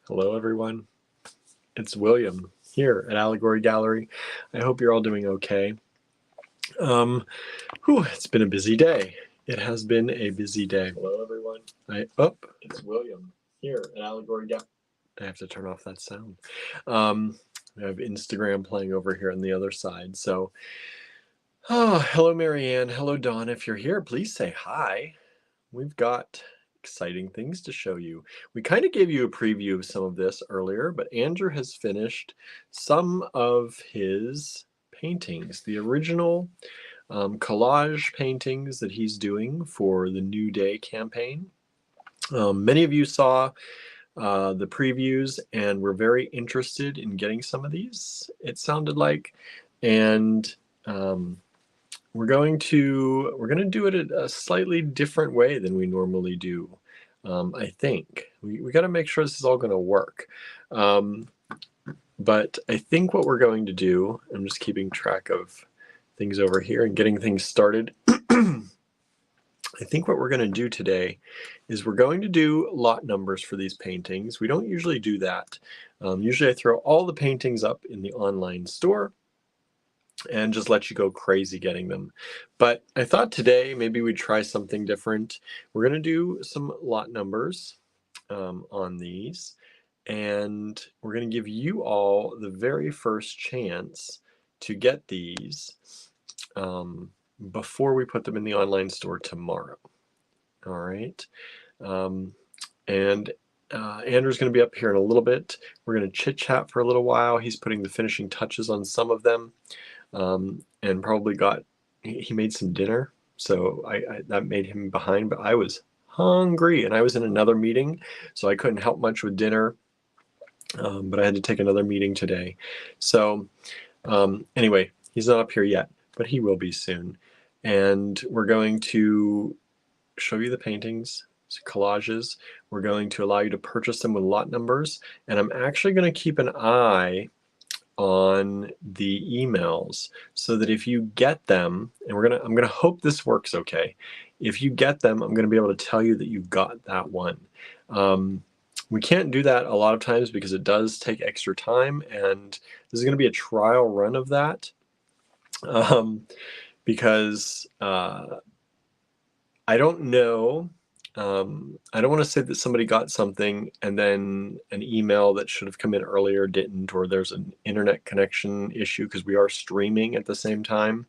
Hello, everyone. It's William here at Allegory Gallery. I hope you're all doing okay. It's been a busy day. It has been a busy day. Hello, everyone. It's William here at Allegory Gallery. I have to turn off that sound. I have Instagram playing over here on the other side. So, hello, Marianne. Hello, Dawn. If you're here, please say hi. We've got exciting things to show you. We kind of gave you a preview of some of this earlier, but Andrew has finished some of his paintings, the original collage paintings that he's doing for the New Day campaign. Many of you saw the previews and were very interested in getting some of these, it sounded like, and we're going to do it a slightly different way than we normally do. I think we got to make sure this is all going to work. But I think what we're going to do, I'm just keeping track of things over here and getting things started. I think what we're going to do today is we're going to do lot numbers for these paintings. We don't usually do that. Usually I throw all the paintings up in the online store and just let you go crazy getting them. But I thought today maybe we'd try something different. We're going to do some lot numbers on these, and we're going to give you all the very first chance to get these before we put them in the online store tomorrow. All right. And Andrew's going to be up here in a little bit. We're going to chit chat for a little while. He's putting the finishing touches on some of them. And probably he made some dinner, so I that made him behind, but I was hungry and I was in another meeting, so I couldn't help much with dinner, but I had to take another meeting today. So anyway, he's not up here yet, but he will be soon. And we're going to show you the paintings, collages. We're going to allow you to purchase them with lot numbers, and I'm actually going to keep an eye on the emails so that if you get them, and I'm gonna hope this works okay. If you get them, I'm gonna be able to tell you that you've got that one. We can't do that a lot of times because it does take extra time, and this is gonna be a trial run of that because I don't know. I don't want to say that somebody got something and then an email that should have come in earlier didn't, or there's an internet connection issue because we are streaming at the same time.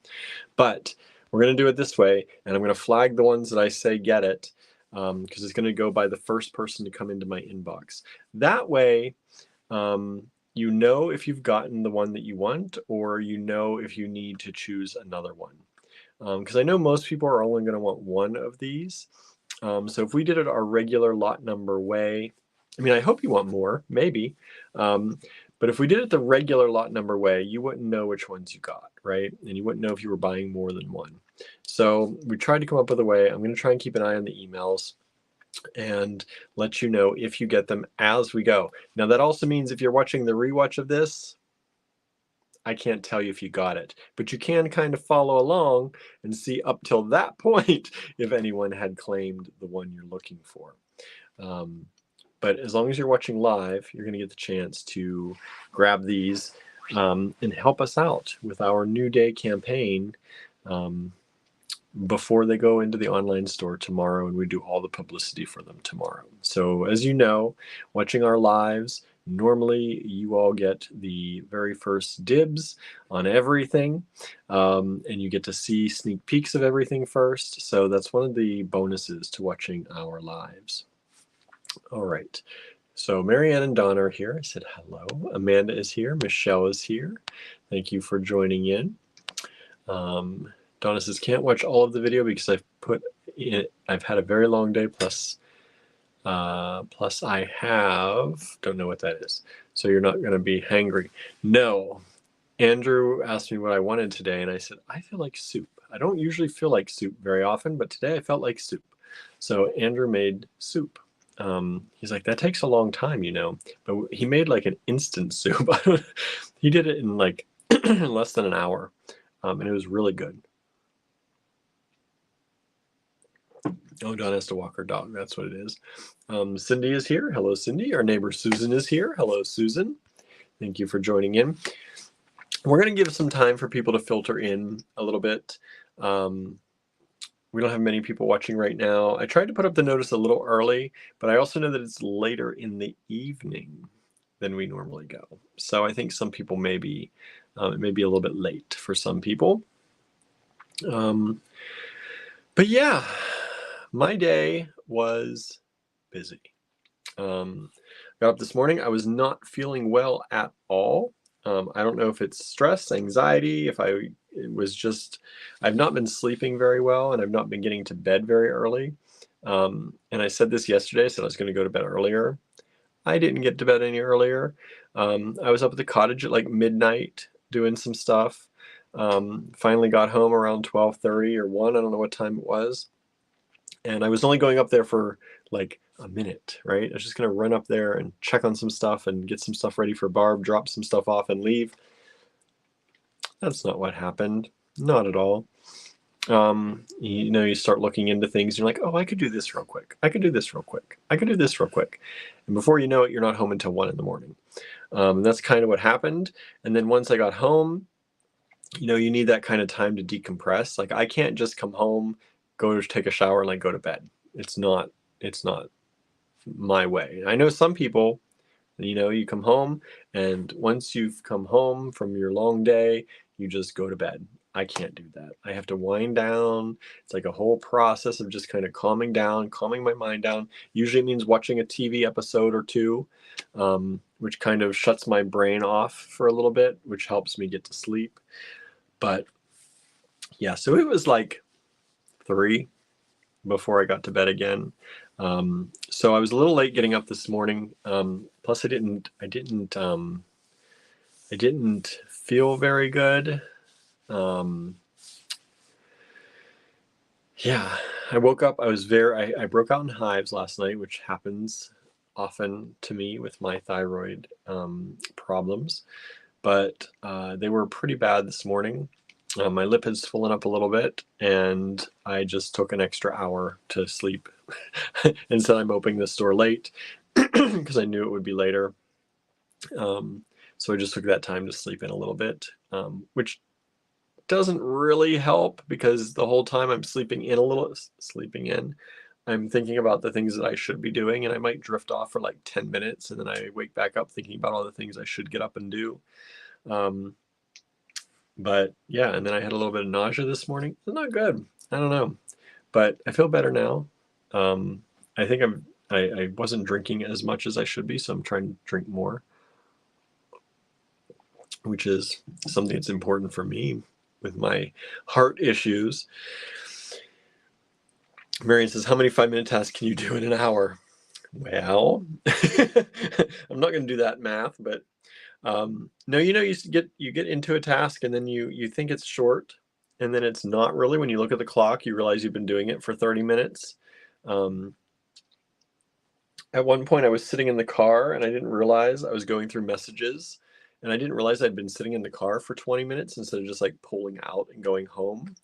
But we're going to do it this way, and I'm going to flag the ones that I say get it because it's going to go by the first person to come into my inbox. That way, you know if you've gotten the one that you want, or you know if you need to choose another one. Because I know most people are only going to want one of these. So if we did it our regular lot number way, I mean, I hope you want more, maybe. But if we did it the regular lot number way, you wouldn't know which ones you got, right? And you wouldn't know if you were buying more than one. So we tried to come up with a way. I'm going to try and keep an eye on the emails and let you know if you get them as we go. Now, that also means if you're watching the rewatch of this, I can't tell you if you got it, but you can kind of follow along and see up till that point if anyone had claimed the one you're looking for. But as long as you're watching live, you're going to get the chance to grab these and help us out with our New Day campaign before they go into the online store tomorrow, and we do all the publicity for them tomorrow. So as you know, watching our lives, normally you all get the very first dibs on everything, and you get to see sneak peeks of everything first. So that's one of the bonuses to watching our lives. All right. So Marianne and Donna are here. I said hello. Amanda is here. Michelle is here. Thank you for joining in. Donna says, can't watch all of the video because I've had a very long day, plus I don't know what that is. So you're not going to be hangry. No. Andrew asked me what I wanted today, and I said, I feel like soup. I don't usually feel like soup very often, but today I felt like soup. So Andrew made soup. He's like, that takes a long time, but he made like an instant soup. He did it in like less than an hour, and it was really good. Oh, Dawn has to walk her dog. That's what it is. Cindy is here. Hello, Cindy. Our neighbor Susan is here. Hello, Susan. Thank you for joining in. We're going to give some time for people to filter in a little bit. We don't have many people watching right now. I tried to put up the notice a little early, but I also know that it's later in the evening than we normally go. So I think some people it may be a little bit late for some people. But yeah, my day was busy. Got up this morning. I was not feeling well at all. I don't know if it's stress, anxiety, I've not been sleeping very well, and I've not been getting to bed very early. And I said this yesterday, I said I was going to go to bed earlier. I didn't get to bed any earlier. I was up at the cottage at like midnight doing some stuff. Finally got home around 12:30 or 1, I don't know what time it was. And I was only going up there for like a minute, right? I was just going to run up there and check on some stuff and get some stuff ready for Barb, drop some stuff off and leave. That's not what happened. Not at all. You start looking into things. You're like, oh, I could do this real quick. I could do this real quick. I could do this real quick. And before you know it, you're not home until 1 a.m. That's kind of what happened. And then once I got home, you need that kind of time to decompress. Like I can't just come home, go take a shower, and like go to bed. It's not my way. I know some people, you come home, and once you've come home from your long day, you just go to bed. I can't do that. I have to wind down. It's like a whole process of just kind of calming down, calming my mind down. Usually it means watching a TV episode or two, which kind of shuts my brain off for a little bit, which helps me get to sleep. But yeah, so it was like 3 before I got to bed again. So I was a little late getting up this morning. Plus I didn't feel very good. Yeah, I woke up, I broke out in hives last night, which happens often to me with my thyroid problems, but they were pretty bad this morning. My lip had swollen up a little bit, and I just took an extra hour to sleep. And said I'm opening this store late because I knew it would be later. So I just took that time to sleep in a little bit, which doesn't really help because the whole time I'm sleeping in, I'm thinking about the things that I should be doing, and I might drift off for like 10 minutes, and then I wake back up thinking about all the things I should get up and do. But yeah, and then I had a little bit of nausea this morning. It's not good. I don't know, but I feel better now. I think I wasn't drinking as much as I should be, so I'm trying to drink more, which is something that's important for me with my heart issues. Marion says, how many 5-minute tasks can you do in an hour? Well, I'm not going to do that math, but no, you get into a task and then you think it's short, and then it's not really. When you look at the clock, you realize you've been doing it for 30 minutes. At one point I was sitting in the car and I didn't realize I was going through messages, and I didn't realize I'd been sitting in the car for 20 minutes instead of just like pulling out and going home.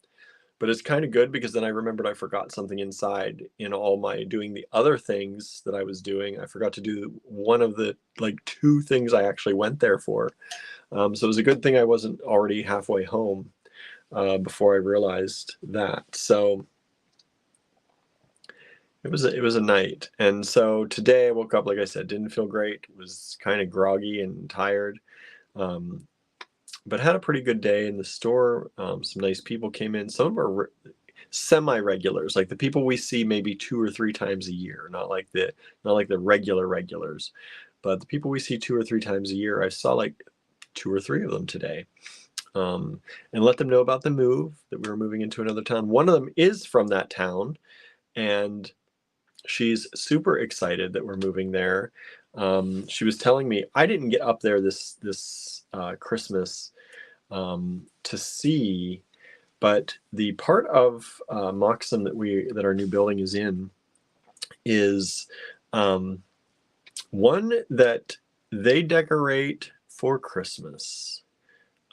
But it's kind of good because then I remembered I forgot something inside in all my doing the other things that I was doing. I forgot to do one of the like 2 things I actually went there for. So it was a good thing I wasn't already halfway home before I realized that. So it was a night. And so today I woke up, like I said, didn't feel great, was kind of groggy and tired. But had a pretty good day in the store. Some nice people came in. Some of them are semi-regulars, like the people we see maybe 2 or 3 times a year, not like the regulars, but the people we see 2 or 3 times a year. I saw like 2 or 3 of them today, and let them know about the move, that we were moving into another town. One of them is from that town, and she's super excited that we're moving there. She was telling me, I didn't get up there this Christmas to see, but the part of Moxham that our new building is in is one that they decorate for Christmas.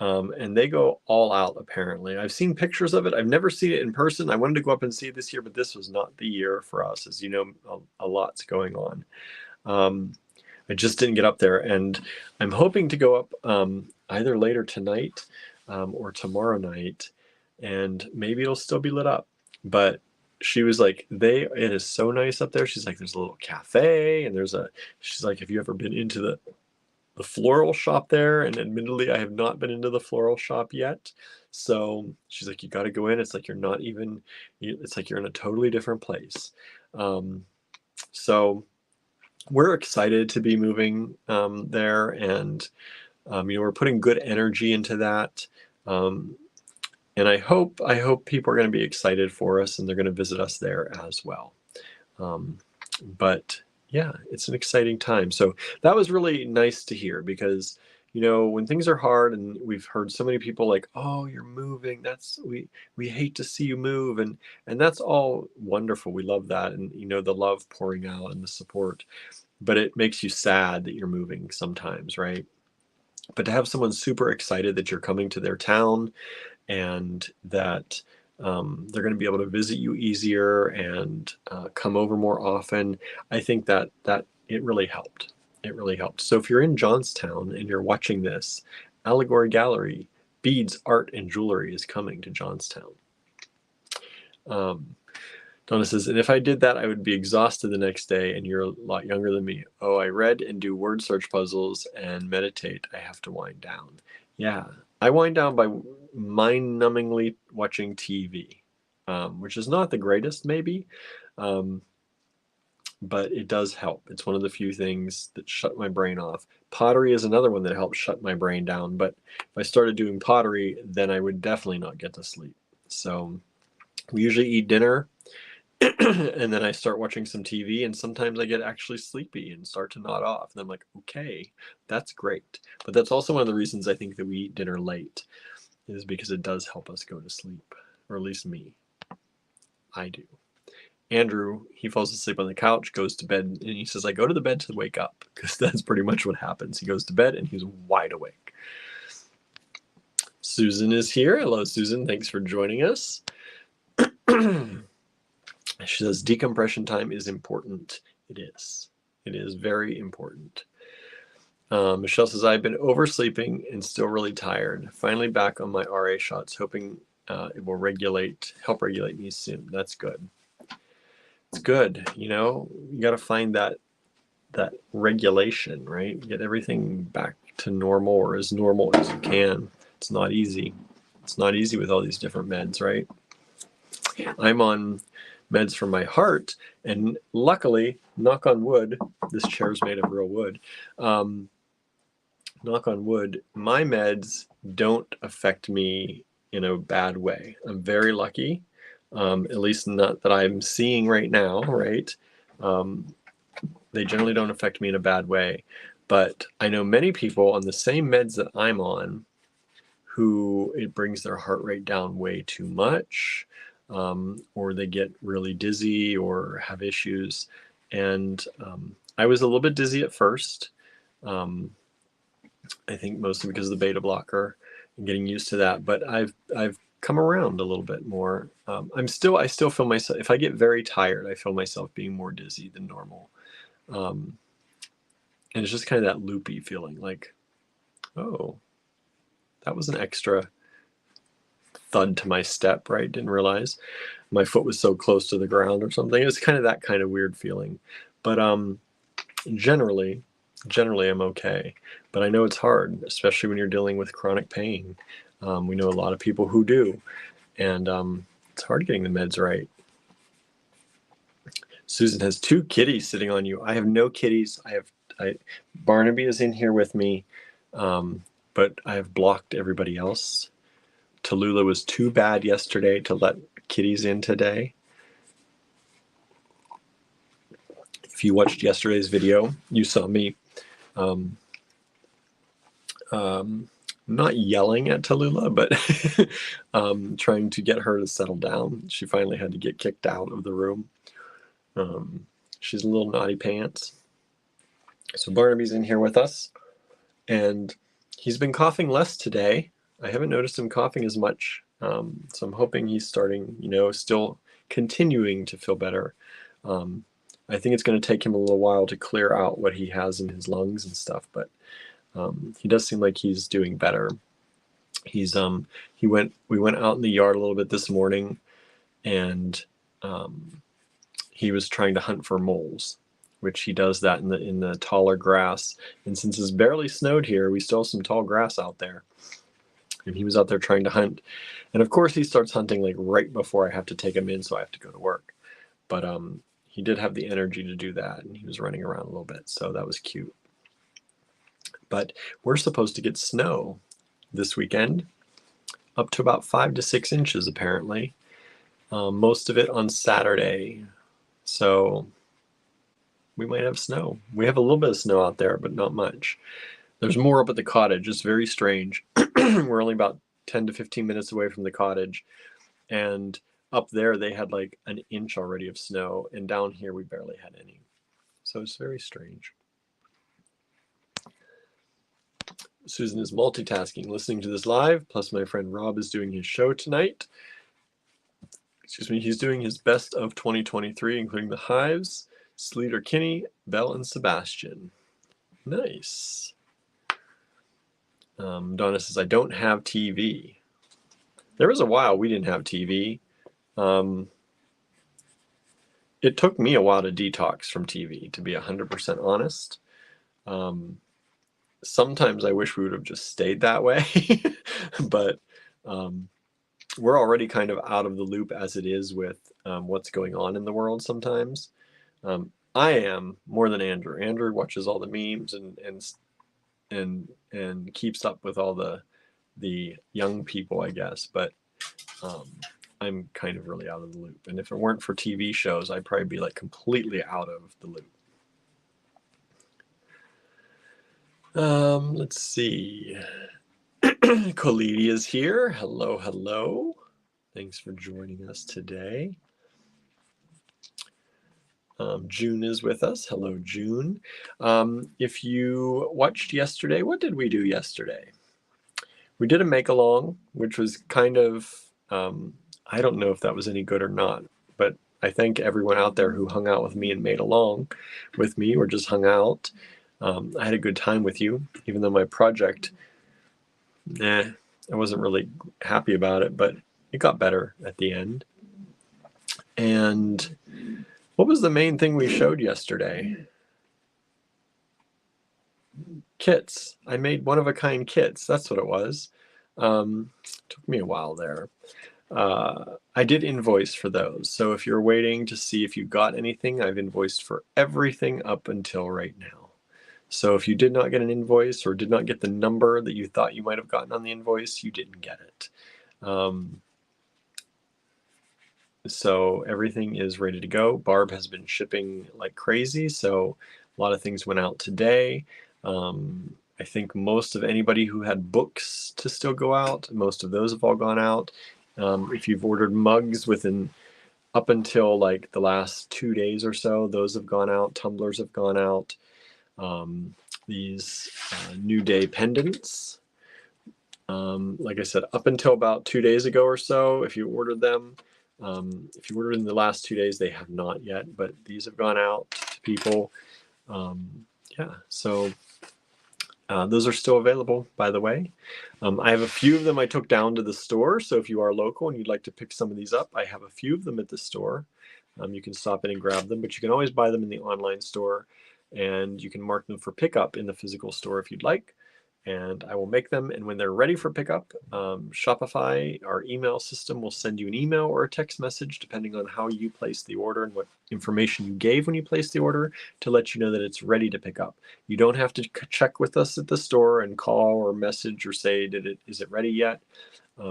And they go all out, apparently. I've seen pictures of it. I've never seen it in person. I wanted to go up and see it this year, but this was not the year for us. As you know, a lot's going on. I just didn't get up there, and I'm hoping to go up either later tonight or tomorrow night, and maybe it'll still be lit up. But she was like, it is so nice up there. She's like, there's a little cafe, and she's like, have you ever been into the floral shop there? And admittedly, I have not been into the floral shop yet. So she's like, you got to go in. It's like it's like you're in a totally different place. So we're excited to be moving there, and we're putting good energy into that. And I hope people are going to be excited for us, and they're going to visit us there as well. But yeah, it's an exciting time. So that was really nice to hear, because when things are hard, and we've heard so many people like, oh, you're moving, we hate to see you move, and that's all wonderful. We love that, and the love pouring out and the support, but it makes you sad that you're moving sometimes, right? But to have someone super excited that you're coming to their town, and that they're going to be able to visit you easier and come over more often, I think that it really helped. It really helped. So if you're in Johnstown and you're watching this, Allegory Gallery, Beads, Art, and Jewelry is coming to Johnstown. Donna says, and if I did that, I would be exhausted the next day, and you're a lot younger than me. Oh, I read and do word search puzzles and meditate. I have to wind down. Yeah, I wind down by mind-numbingly watching TV, which is not the greatest, maybe, but it does help. It's one of the few things that shut my brain off. Pottery is another one that helps shut my brain down, but if I started doing pottery, then I would definitely not get to sleep. So we usually eat dinner, and then I start watching some TV, and sometimes I get actually sleepy and start to nod off. And I'm like, okay, that's great. But that's also one of the reasons I think that we eat dinner late, is because it does help us go to sleep, or at least me. I do. Andrew, he falls asleep on the couch, goes to bed, and he says, I go to the bed to wake up, because that's pretty much what happens. He goes to bed and he's wide awake. Susan is here. Hello, Susan. Thanks for joining us. She says, decompression time is important. It is. It is very important. Michelle says, I've been oversleeping and still really tired. Finally back on my RA shots, hoping it will help regulate me soon. That's good. It's good. You got to find that regulation, right? Get everything back to normal, or as normal as you can. It's not easy. It's not easy with all these different meds, right? I'm on meds for my heart, and luckily, knock on wood, this chair is made of real wood, knock on wood, my meds don't affect me in a bad way. I'm very lucky, at least not that I'm seeing right now, right? They generally don't affect me in a bad way, but I know many people on the same meds that I'm on who it brings their heart rate down way too much, or they get really dizzy or have issues. And I was a little bit dizzy at first. I think mostly because of the beta blocker and getting used to that. But I've come around a little bit more. I still feel myself, if I get very tired, I feel myself being more dizzy than normal. And it's just kind of that loopy feeling, like, oh, that was an extra thud to my step, right? Didn't realize my foot was so close to the ground or something. It's kind of that kind of weird feeling. But generally I'm okay. But I know it's hard, especially when you're dealing with chronic pain. We know a lot of people who do, and it's hard getting the meds right. Susan has 2 kitties sitting on you. I have no kitties. Barnaby is in here with me, but I have blocked everybody else. Tallulah was too bad yesterday to let kitties in today. If you watched yesterday's video, you saw me not yelling at Tallulah, but trying to get her to settle down. She finally had to get kicked out of the room. She's a little naughty pants. So Barnaby's in here with us, and he's been coughing less today. I haven't noticed him coughing as much. So I'm hoping he's starting, still continuing to feel better. I think it's going to take him a little while to clear out what he has in his lungs and stuff, but he does seem like he's doing better. We went out in the yard a little bit this morning, and he was trying to hunt for moles, which he does that in the taller grass. And since it's barely snowed here, we still have some tall grass out there. And he was out there trying to hunt. And of course he starts hunting like right before I have to take him in, so I have to go to work. But he did have the energy to do that, and he was running around a little bit, so that was cute. But we're supposed to get snow this weekend, up to about 5 to 6 inches apparently. Most of it on Saturday. So we might have snow. We have a little bit of snow out there, but not much. There's more up at the cottage. It's very strange. We're only about 10 to 15 minutes away from the cottage. And up there, they had like an inch already of snow. And down here, we barely had any. So it's very strange. Susan is multitasking, listening to this live. Plus my friend Rob is doing his show tonight. Excuse me, he's doing his best of 2023, including the Hives, Sleater Kinney, Belle, and Sebastian. Nice. Donna says, I don't have TV. There was a while we didn't have TV. It took me a while to detox from TV, to be 100% honest. Sometimes I wish we would have just stayed that way, but we're already kind of out of the loop as it is with what's going on in the world sometimes. I am more than Andrew. Andrew watches all the memes and keeps up with all the young people, I guess. But I'm kind of really out of the loop. And if it weren't for TV shows, I'd probably be like completely out of the loop. Let's see. Khalidi is here. Hello, hello. Thanks for joining us today. June is with us. Hello, June. If you watched yesterday, what did we do yesterday? We did a make-along, which was kind of, I don't know if that was any good or not, but I thank everyone out there who hung out with me and made along with me or just hung out. I had a good time with you, even though my project, I wasn't really happy about it, but it got better at the end. And what was the main thing we showed yesterday? Kits. I made one-of-a-kind kits. That's what it was. Took me a while there. I did invoice for those. So if you're waiting to see if you got anything, I've invoiced for everything up until right now. So if you did not get an invoice or did not get the number that you thought you might have gotten on the invoice, you didn't get it. So everything is ready to go. Barb has been shipping like crazy, so a lot of things went out today. I think most of anybody who had books to still go out, most of those have all gone out. If you've ordered mugs up until like the last 2 days or so, those have gone out. Tumblers have gone out. These New Day pendants, like I said, up until about 2 days ago or so, if you ordered them, if you ordered in the last 2 days, they have not yet, but these have gone out to people. Yeah, so those are still available, by the way. I have a few of them I took down to the store, so if you are local and you'd like to pick some of these up, I have a few of them at the store. You can stop in and grab them, but you can always buy them in the online store, and you can mark them for pickup in the physical store if you'd like. And I will make them, and when they're ready for pickup, Shopify, our email system, will send you an email or a text message, depending on how you place the order and what information you gave when you placed the order, to let you know that it's ready to pick up. You don't have to check with us at the store and call or message or say, is it ready yet?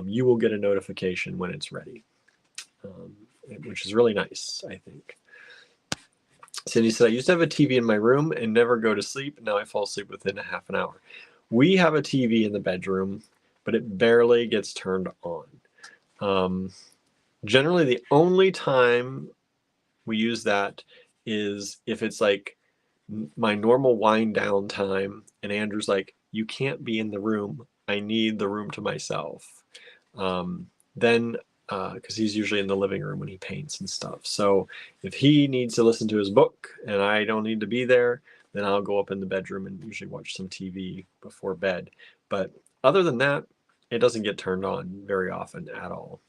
You will get a notification when it's ready, which is really nice, I think. Cindy said, I used to have a TV in my room and never go to sleep. Now I fall asleep within a half an hour. We have a TV in the bedroom, but it barely gets turned on. Generally, the only time we use that is if it's like my normal wind down time, and Andrew's like, you can't be in the room. I need the room to myself. Then, because he's usually in the living room when he paints and stuff. So if he needs to listen to his book and I don't need to be there, then I'll go up in the bedroom and usually watch some TV before bed. But other than that, it doesn't get turned on very often at all.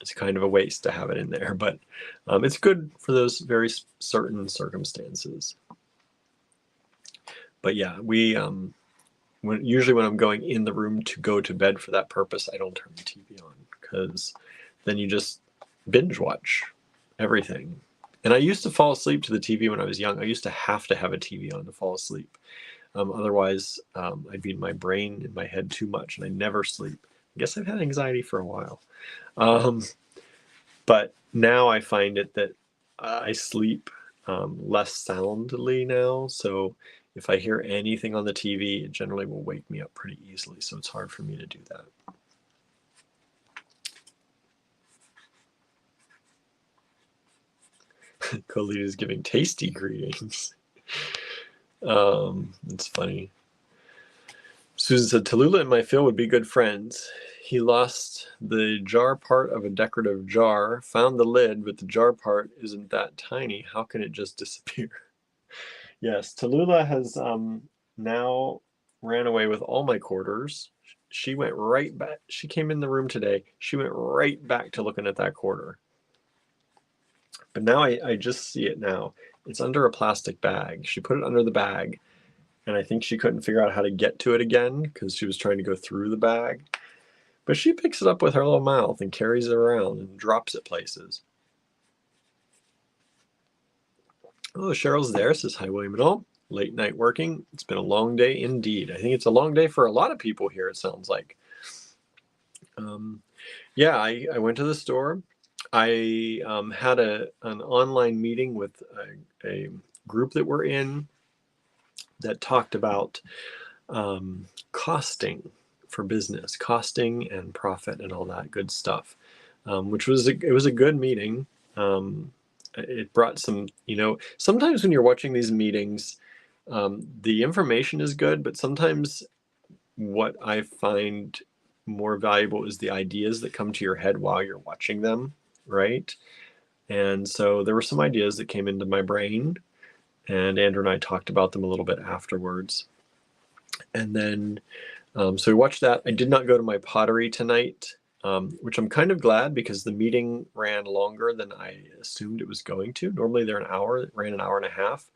It's kind of a waste to have it in there, but it's good for those very certain circumstances. But yeah, usually when I'm going in the room to go to bed for that purpose, I don't turn the TV on, because then you just binge watch everything. And I used to fall asleep to the TV when I was young. I used to have a TV on to fall asleep. Otherwise, I'd be in my brain, in my head too much, and I never sleep. I guess I've had anxiety for a while. But now I find it that I sleep less soundly now. So if I hear anything on the TV, it generally will wake me up pretty easily. So it's hard for me to do that. Colleen is giving tasty greetings. It's funny. Susan said, Tallulah and my Phil would be good friends. He lost the jar part of a decorative jar, found the lid, but the jar part isn't that tiny. How can it just disappear? Yes, Tallulah has now ran away with all my quarters. She went right back. She came in the room today. She went right back to looking at that quarter. But now I just see it now. It's under a plastic bag. She put it under the bag, and I think she couldn't figure out how to get to it again because she was trying to go through the bag. But she picks it up with her little mouth and carries it around and drops it places. Oh, Cheryl's there, says hi, William and all. Late night working. It's been a long day indeed. I think it's a long day for a lot of people here, it sounds like. Yeah, I went to the store. I had an online meeting with a group that we're in that talked about costing for business, costing and profit and all that good stuff, which was it was a good meeting. It brought some, sometimes when you're watching these meetings, the information is good, but sometimes what I find more valuable is the ideas that come to your head while you're watching them, right? And so there were some ideas that came into my brain, and Andrew and I talked about them a little bit afterwards. And then, so we watched that. I did not go to my pottery tonight, which I'm kind of glad, because the meeting ran longer than I assumed it was going to. Normally they're an hour, it ran an hour and a half.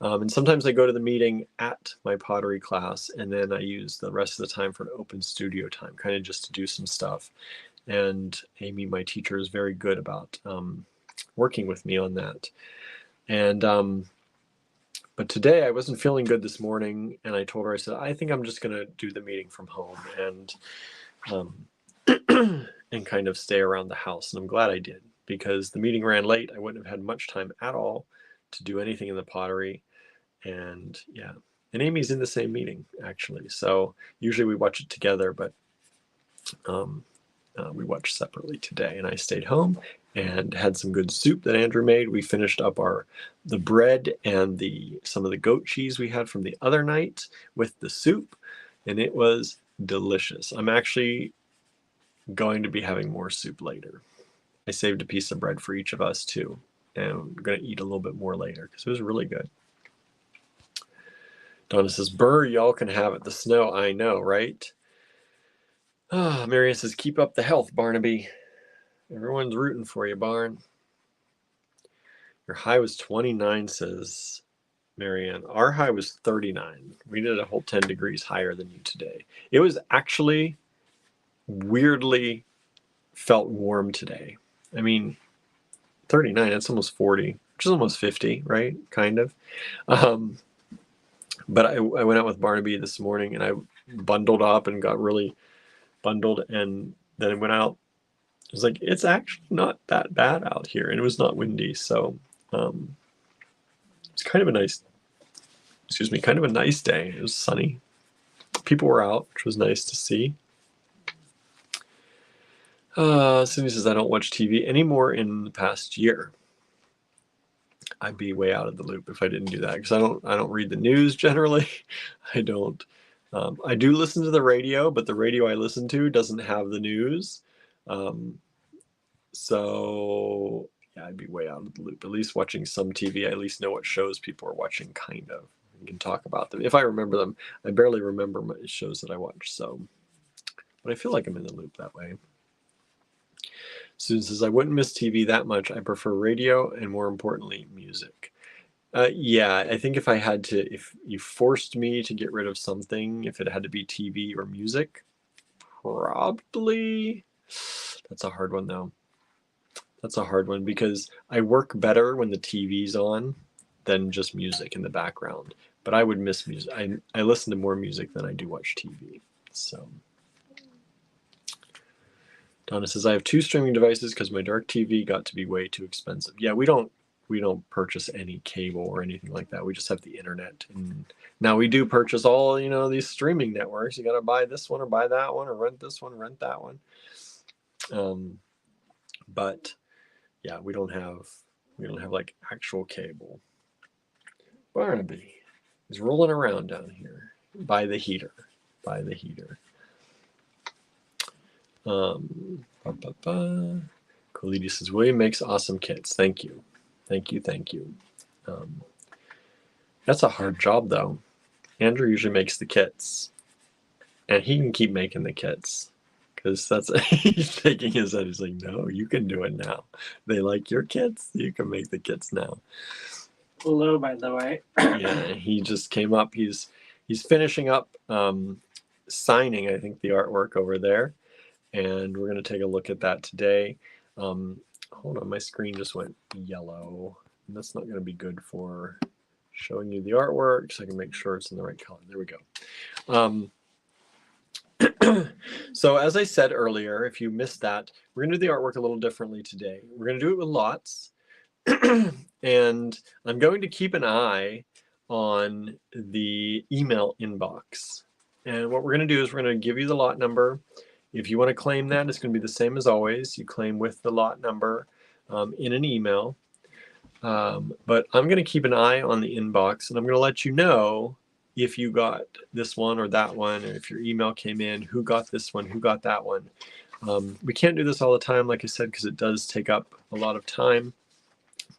And sometimes I go to the meeting at my pottery class, and then I use the rest of the time for an open studio time, kind of just to do some stuff. And Amy, my teacher, is very good about working with me on that. And but today I wasn't feeling good this morning, and I told her, I said, I think I'm just going to do the meeting from home and kind of stay around the house. And I'm glad I did, because the meeting ran late. I wouldn't have had much time at all to do anything in the pottery. And yeah, and Amy's in the same meeting actually. So usually we watch it together, but we watched separately today, and I stayed home and had some good soup that Andrew made. We finished up the bread and some of the goat cheese we had from the other night with the soup, and it was delicious. I'm actually going to be having more soup later. I saved a piece of bread for each of us too, and I'm going to eat a little bit more later because it was really good. Donna says, "Burr, y'all can have it. The snow, I know, right?" Ah, Marianne says, "Keep up the health, Barnaby. Everyone's rooting for you, Barn." Your high was 29, says Marianne. Our high was 39. We did a whole 10 degrees higher than you today. It was actually weirdly felt warm today. I mean, 39, that's almost 40, which is almost 50, right? Kind of. But I went out with Barnaby this morning, and I bundled up and got really bundled, and then I went out. It was like, it's actually not that bad out here, and it was not windy, so it's kind of a nice day. It was sunny. People were out, which was nice to see. Cindy says, I don't watch TV anymore in the past year. I'd be way out of the loop if I didn't do that, because I don't read the news generally. I don't I do listen to the radio, but the radio I listen to doesn't have the news. So yeah, I'd be way out of the loop. At least watching some TV, I at least know what shows people are watching, kind of. I can talk about them. If I remember them, I barely remember my shows that I watch, so. But I feel like I'm in the loop that way. Susan says, I wouldn't miss TV that much. I prefer radio and, more importantly, music. Yeah, I think if you forced me to get rid of something, if it had to be TV or music, probably. That's a hard one, though. That's a hard one because I work better when the TV's on than just music in the background. But I would miss music. I listen to more music than I do watch TV. So Donna says, I have 2 streaming devices because my dark TV got to be way too expensive. Yeah, we don't purchase any cable or anything like that. We just have the internet. And now we do purchase all, these streaming networks. You got to buy this one or buy that one or rent this one, rent that one. But yeah, we don't have like actual cable. Barnaby is rolling around down here by the heater. Colidi says, William makes awesome kits. Thank you. That's a hard job, though. Andrew usually makes the kits, and he can keep making the kits because he's shaking his head. He's like, no, you can do it now. They like your kits. You can make the kits now. Hello, by the way. Yeah, he just came up. He's finishing up signing, I think, the artwork over there, and we're going to take a look at that today. Hold on, my screen just went yellow, and that's not going to be good for showing you the artwork, so I can make sure it's in the right color. There we go. So as I said earlier, if you missed that, we're going to do the artwork a little differently today. We're going to do it with lots. And I'm going to keep an eye on the email inbox. And what we're going to do is we're going to give you the lot number. If you want to claim that, it's going to be the same as always. You claim with the lot number in an email. But I'm going to keep an eye on the inbox, and I'm going to let you know if you got this one or that one, or if your email came in, who got this one, who got that one. We can't do this all the time, like I said, because it does take up a lot of time.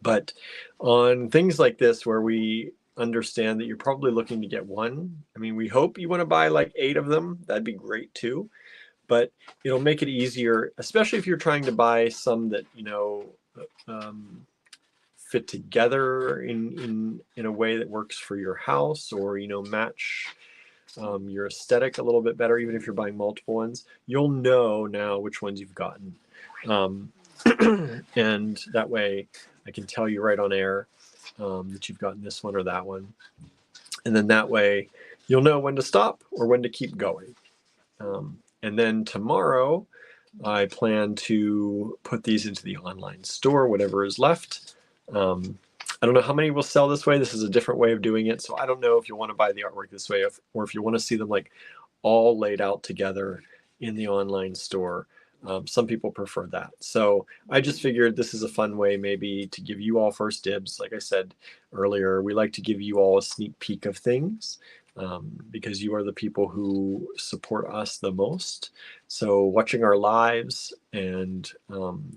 But on things like this where we understand that you're probably looking to get one, I mean, we hope you want to buy like 8 of them. That'd be great too. But it'll make it easier, especially if you're trying to buy some that, fit together in a way that works for your house, or, match your aesthetic a little bit better. Even if you're buying multiple ones, you'll know now which ones you've gotten. And that way I can tell you right on air that you've gotten this one or that one. And then that way you'll know when to stop or when to keep going. And then tomorrow I plan to put these into the online store, whatever is left. I don't know how many will sell this way. This is a different way of doing it. So I don't know if you want to buy the artwork this way, or if you want to see them like all laid out together in the online store. Some people prefer that. So I just figured this is a fun way maybe to give you all first dibs. Like I said earlier, we like to give you all a sneak peek of things because you are the people who support us the most. So watching our lives, and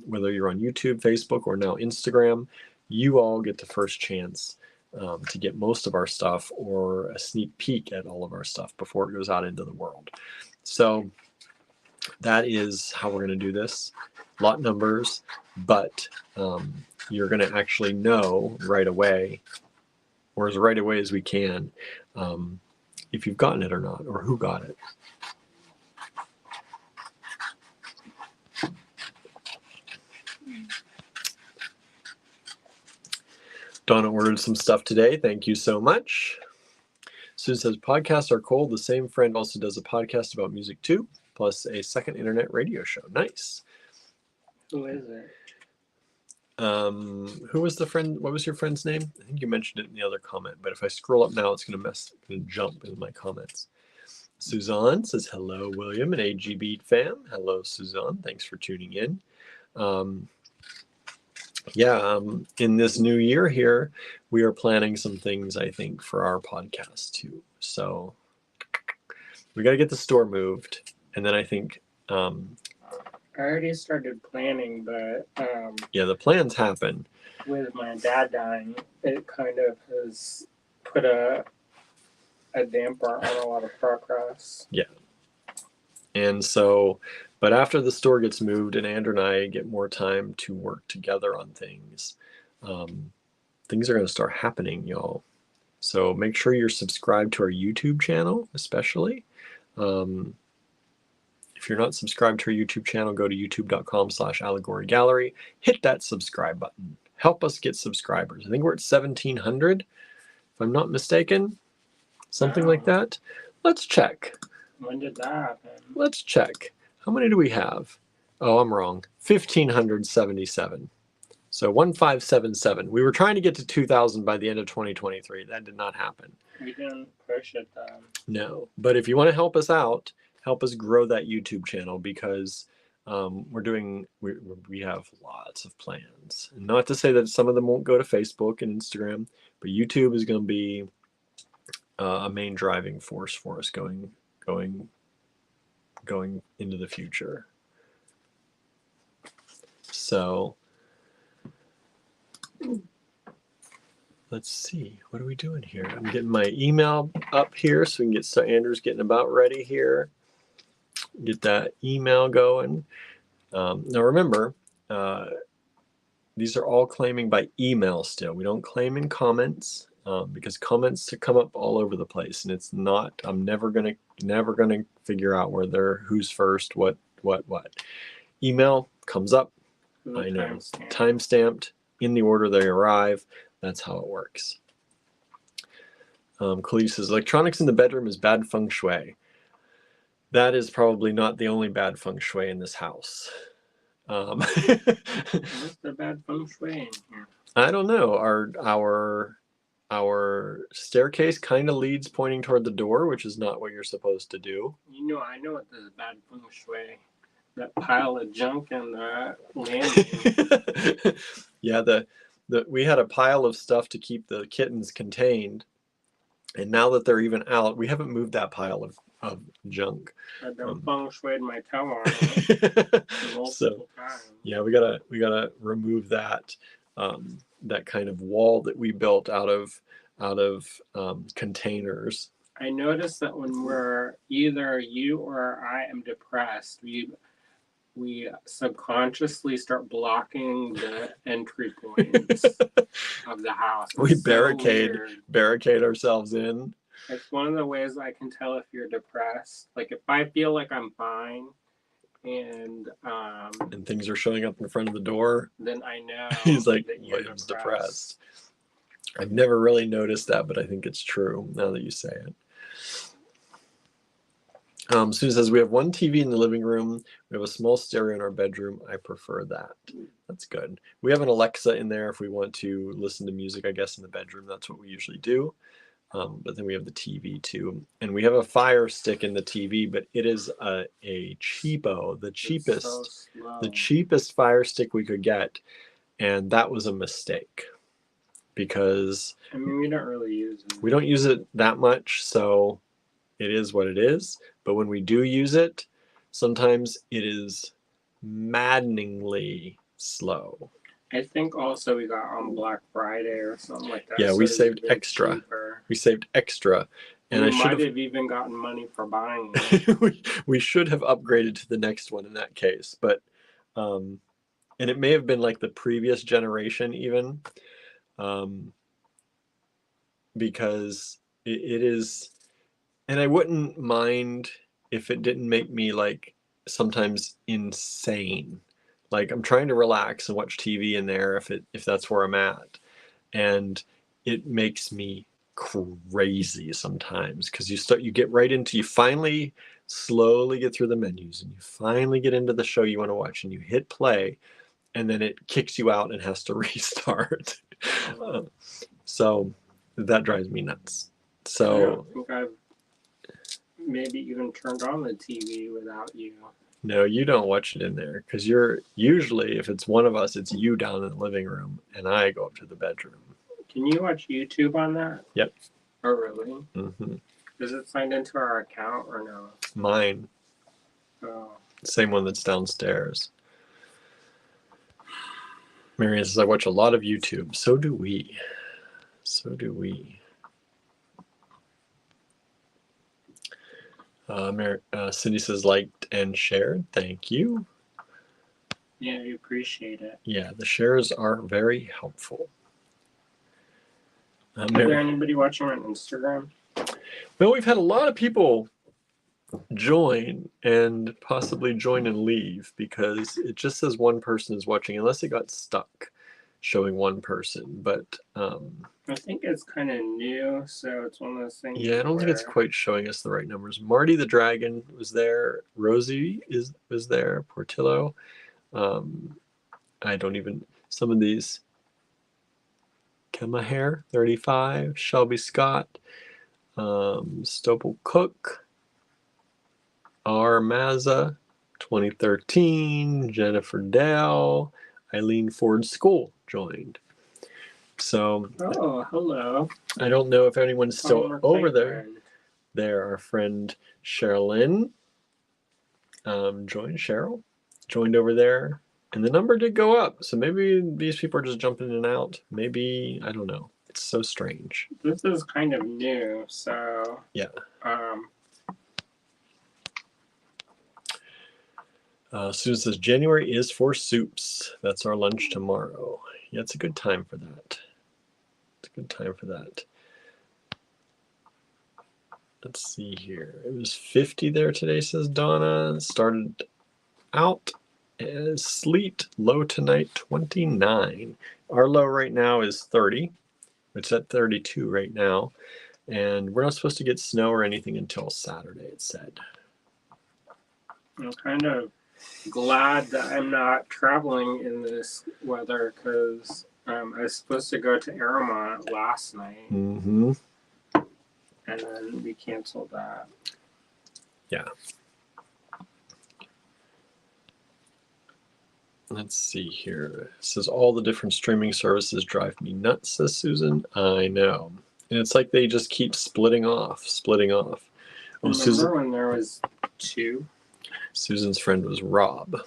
whether you're on YouTube, Facebook, or now Instagram, you all get the first chance to get most of our stuff, or a sneak peek at all of our stuff before it goes out into the world. So that is how we're going to do this. Lot numbers, but you're going to actually know right away, or as right away as we can, if you've gotten it or not, or who got it. Donna ordered some stuff today. Thank you so much. Susan says, podcasts are cool. The same friend also does a podcast about music too, plus a second internet radio show. Nice. Who is it? Who was the friend? What was your friend's name? I think you mentioned it in the other comment, but if I scroll up now, it's going to jump in my comments. Suzanne says, hello, William, an AG Beat fan. Hello, Suzanne. Thanks for tuning in. In this new year here, we are planning some things, I think, for our podcast too. So we got to get the store moved, and then I think I already started planning, but yeah, the plans happen. with my dad dying, it kind of has put a damper on a lot of progress. Yeah. And so, but after the store gets moved and Andrew and I get more time to work together on things, things are going to start happening, y'all. So make sure you're subscribed to our YouTube channel, especially. If you're not subscribed to our YouTube channel, go to youtube.com/allegorygallery. Hit that subscribe button. Help us get subscribers. I think we're at 1,700, if I'm not mistaken. Something like that. Let's check. When did that happen? Let's check. How many do we have? Oh, I'm wrong. 1,577. So 1,577. We were trying to get to 2,000 by the end of 2023. That did not happen. We didn't push it then. No. But if you want to help us out, help us grow that YouTube channel, because we have lots of plans. And not to say that some of them won't go to Facebook and Instagram, but YouTube is going to be a main driving force for us going into the future. So let's see, what are we doing here? I'm getting my email up here so we can get Andrew's getting about ready here. Get that email going. Now remember, these are all claiming by email still. We don't claim in comments, because comments come up all over the place, and it's not. I'm never gonna figure out who's first, what. Email comes up. I know, time stamped in the order they arrive. That's how it works. Khalees says electronics in the bedroom is bad feng shui. That is probably not the only bad feng shui in this house. What's the bad feng shui in here? I don't know. Our staircase kind of leads pointing toward the door, which is not what you're supposed to do. I know what the bad feng shui. That pile of junk in the landing. Yeah, we had a pile of stuff to keep the kittens contained, and now that they're even out, we haven't moved that pile of junk. I don't feng shuied my toe on it multiple times. Yeah, we gotta remove that that kind of wall that we built out of containers. I noticed that when we're either you or I am depressed, we subconsciously start blocking the entry points of the house. We barricade ourselves in. It's one of the ways I can tell if you're depressed. Like if I feel like I'm fine and things are showing up in front of the door, then I know he's like, that William's depressed. I've never really noticed that, but I think it's true now that you say it. Susan says, we have one TV in the living room. We have a small stereo in our bedroom. I prefer that. That's good. We have an Alexa in there if we want to listen to music, I guess, in the bedroom. That's what we usually do. But then we have the TV too. And we have a Fire Stick in the TV, but it is a cheapo, the cheapest Fire Stick we could get. And that was a mistake, because I mean, we don't really use it. We don't use it that much, so it is what it is. But when we do use it, sometimes it is maddeningly slow. I think also we got on Black Friday or something like that. Yeah, so we saved extra. Cheaper. We saved extra. And we might have even gotten money for buying it. we should have upgraded to the next one in that case. But and it may have been like the previous generation even. Because it is, and I wouldn't mind if it didn't make me like sometimes insane. Like I'm trying to relax and watch TV in there if that's where I'm at, and it makes me crazy sometimes, because you finally slowly get through the menus and you finally get into the show you want to watch and you hit play, and then it kicks you out and has to restart. So that drives me nuts. So I don't think I've maybe even turned on the TV without you. No, you don't watch it in there, because you're usually, if it's one of us, it's you down in the living room and I go up to the bedroom. Can you watch YouTube on that? Yep. Oh, really? Mm-hmm. Is it signed into our account or no? Mine. Oh. Same one that's downstairs. Marianne says, I watch a lot of YouTube. So do we. So do we. Cindy says, liked and shared. Thank you. Yeah, we appreciate it. Yeah, the shares are very helpful. Is there anybody watching on Instagram? Well, we've had a lot of people join and possibly join and leave because it just says one person is watching, unless it got stuck showing one person. But I think it's kind of new, so it's one of those things. Yeah, I don't think it's quite showing us the right numbers. Marty the Dragon was there. Rosie was there. Portillo. I don't even, some of these. Kemahair, 35. Shelby Scott. Stopel Cook. R. Mazza, 2013. Jennifer Dell. Eileen Ford School joined. So, oh, hello. I don't know if anyone's still over there. Friend. There, our friend Sherilyn joined over there, and the number did go up. So maybe these people are just jumping in and out. Maybe, I don't know. It's so strange. This is kind of new, so yeah. Susan says January is for soups. That's our lunch tomorrow. Yeah, it's a good time for that. It's a good time for that. Let's see here. It was 50 there today, says Donna. Started out as sleet. Low tonight, 29. Our low right now is 30. It's at 32 right now. And we're not supposed to get snow or anything until Saturday, it said. I'm kind of glad that I'm not traveling in this weather because I was supposed to go to Aramont last night. Mm-hmm. And then we canceled that. Yeah. Let's see here. It says all the different streaming services drive me nuts, says Susan. I know. And it's like they just keep splitting off. Oh, remember Susan, when there was 2? Susan's friend was Rob.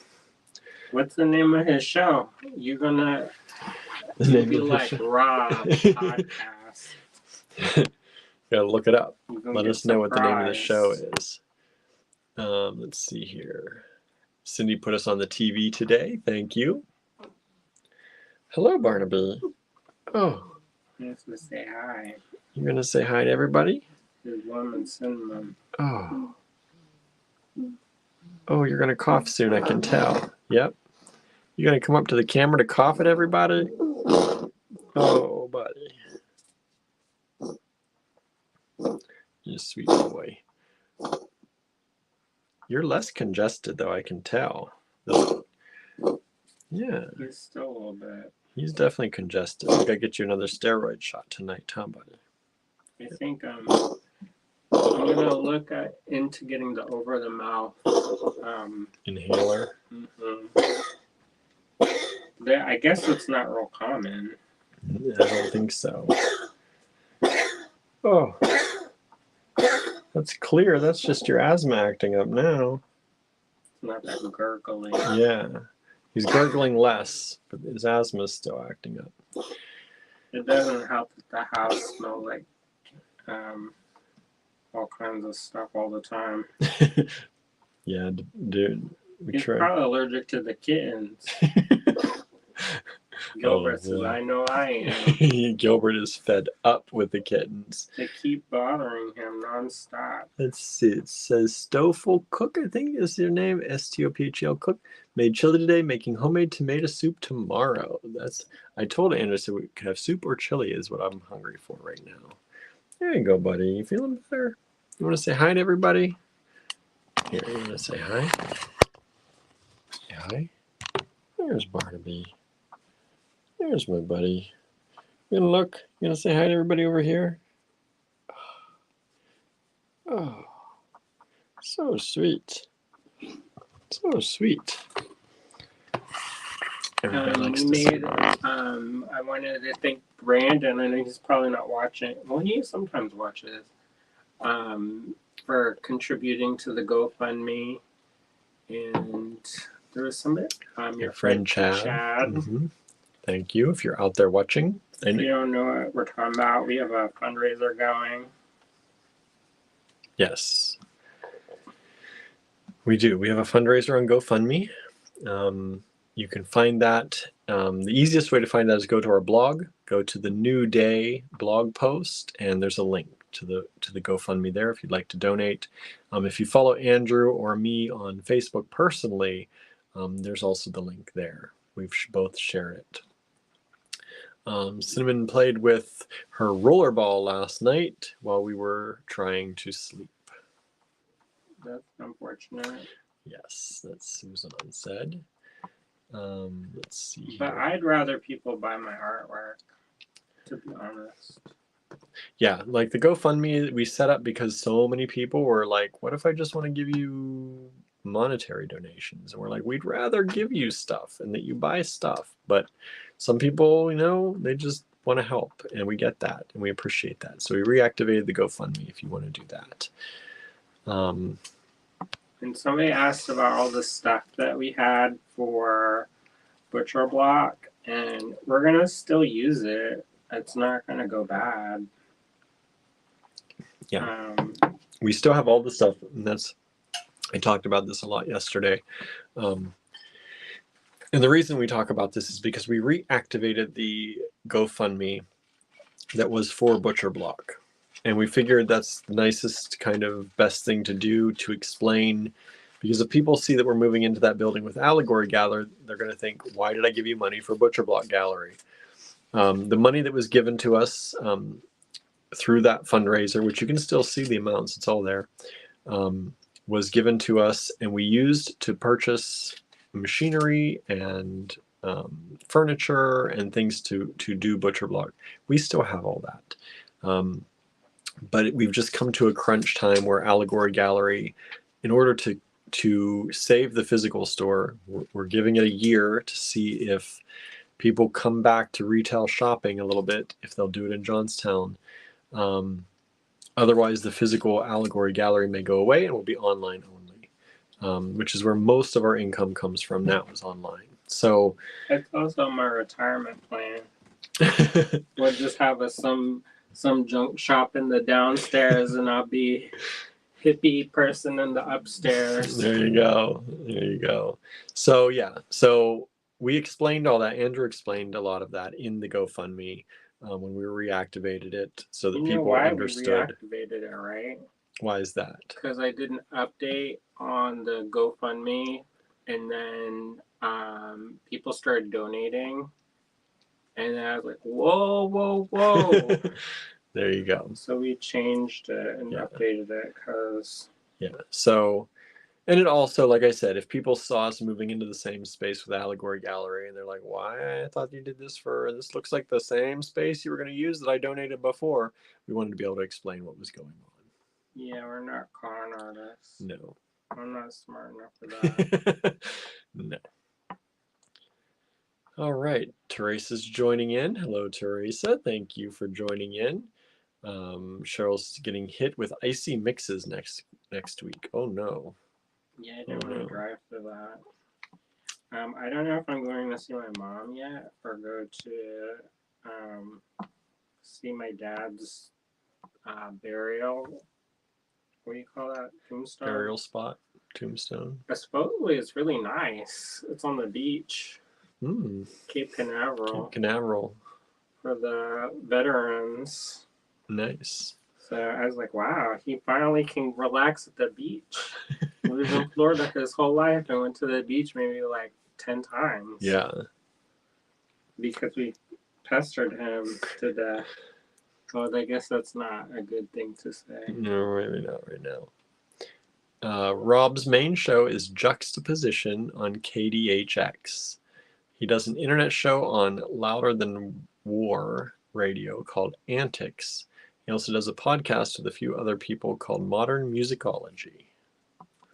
What's the name of his show? You're gonna be like Rob podcast. Gotta look it up. Let us know what the name of the show surprised. is. Let's see here. Cindy put us on the TV today. Thank you. Hello, Barnaby. Oh. I'm supposed to say hi. You're gonna say hi to everybody? There's lemon cinnamon. Oh. Oh, you're gonna cough soon, I can tell. Yep. You gonna come up to the camera to cough at everybody? Oh, buddy. You sweet boy. You're less congested, though, I can tell. Yeah. He's still a little bit. He's definitely congested. We gotta get you another steroid shot tonight, huh, buddy? I think I'm gonna look into getting the over the mouth inhaler. I guess it's not real common. I don't think so. Oh, that's clear. That's just your asthma acting up now. It's not that gurgling. Yeah, he's gurgling less, but his asthma is still acting up. It doesn't help that the house smells like all kinds of stuff all the time. Yeah, dude. He's probably allergic to the kittens. Gilbert says, I know I am. Gilbert is fed up with the kittens. They keep bothering him nonstop. Let's see. It says Stofel Cook, I think is your name. Stophl Cook. Made chili today, making homemade tomato soup tomorrow. I told Anderson we could have soup or chili is what I'm hungry for right now. There you go, buddy. You feeling better? You want to say hi to everybody? Here, you want to say hi? Say hi. There's Barnaby. There's my buddy. You gonna look? You gonna say hi to everybody over here? Oh, so sweet. So sweet. Everybody likes to see I wanted to thank Brandon. I know he's probably not watching. Well, he sometimes watches. for contributing to the GoFundMe. And there was somebody, your friend Chad. Mm-hmm. Thank you if you're out there watching. If you don't know what we're talking about, we have a fundraiser going. Yes, we do. We have a fundraiser on GoFundMe. You can find that. The easiest way to find that is go to our blog, go to the New Day blog post, and there's a link to the GoFundMe there if you'd like to donate. If you follow Andrew or me on Facebook personally, there's also the link there. We've both shared it. Cinnamon played with her rollerball last night while we were trying to sleep. That's unfortunate. Yes, that's Susan said. Let's see. But here. I'd rather people buy my artwork, to be honest. Yeah, like the GoFundMe we set up because so many people were like, what if I just want to give you monetary donations? And we're like, we'd rather give you stuff and that you buy stuff. But some people, they just want to help, and we get that and we appreciate that. So we reactivated the GoFundMe if you want to do that. And somebody asked about all the stuff that we had for Butcher Block, and we're gonna still use it. It's not gonna go bad. Yeah. We still have all the stuff, and I talked about this a lot yesterday. And the reason we talk about this is because we reactivated the GoFundMe that was for Butcher Block. And we figured that's the nicest kind of best thing to do to explain, because if people see that we're moving into that building with Allegory Gallery, they're going to think, why did I give you money for Butcher Block Gallery? The money that was given to us through that fundraiser, which you can still see the amounts, it's all there, was given to us, and we used to purchase machinery and furniture and things to do Butcher Block. We still have all that. But we've just come to a crunch time where Allegory Gallery, in order to save the physical store, we're giving it a year to see if people come back to retail shopping a little bit, if they'll do it in Johnstown. Otherwise, the physical Allegory Gallery may go away and will be online only, which is where most of our income comes from now, is online. So it's also my retirement plan. We'll just have some junk shop in the downstairs, and I'll be hippie person in the upstairs. There you go. So yeah, so we explained all that. Andrew explained a lot of that in the GoFundMe when we reactivated it, so that people understood. We reactivated it, right? Why is that? Because I did an update on the GoFundMe, and then people started donating. And then I was like, whoa. There you go. So we changed it and updated it because... Yeah, so, and it also, like I said, if people saw us moving into the same space with Allegory Gallery, and they're like, why? I thought you did this this looks like the same space you were going to use that I donated before. We wanted to be able to explain what was going on. Yeah, we're not con artists. No. I'm not smart enough for that. No. All right, Teresa's joining in. Hello, Teresa. Thank you for joining in. Cheryl's getting hit with icy mixes next week. Oh no. Yeah, I don't want to drive through that. I don't know if I'm going to see my mom yet, or go to see my dad's burial. What do you call that? Tombstone? Burial spot? Tombstone? Supposedly it's really nice. It's on the beach. Cape Canaveral. Cape Canaveral. For the veterans. Nice. So I was like, wow, he finally can relax at the beach. He lived in Florida his whole life and went to the beach maybe like 10 times. Yeah. Because we pestered him to death. Well, I guess that's not a good thing to say. No, maybe not right now. Rob's main show is Juxtaposition on KDHX. He does an internet show on Louder Than War radio called Antics. He also does a podcast with a few other people called Modern Musicology.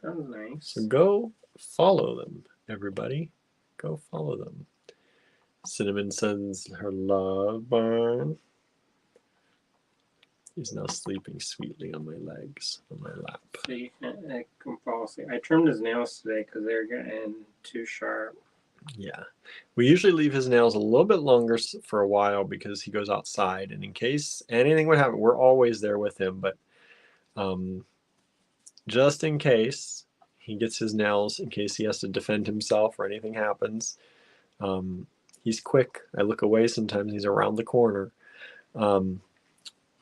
Sounds nice. So go follow them, everybody. Go follow them. Cinnamon sends her love, Barn. He's now sleeping sweetly on my legs, on my lap. See, I can fall asleep. I trimmed his nails today because they're getting too sharp. Yeah. We usually leave his nails a little bit longer for a while because he goes outside, and in case anything would happen, we're always there with him, but just in case he gets his nails, in case he has to defend himself or anything happens, he's quick. I look away sometimes, he's around the corner.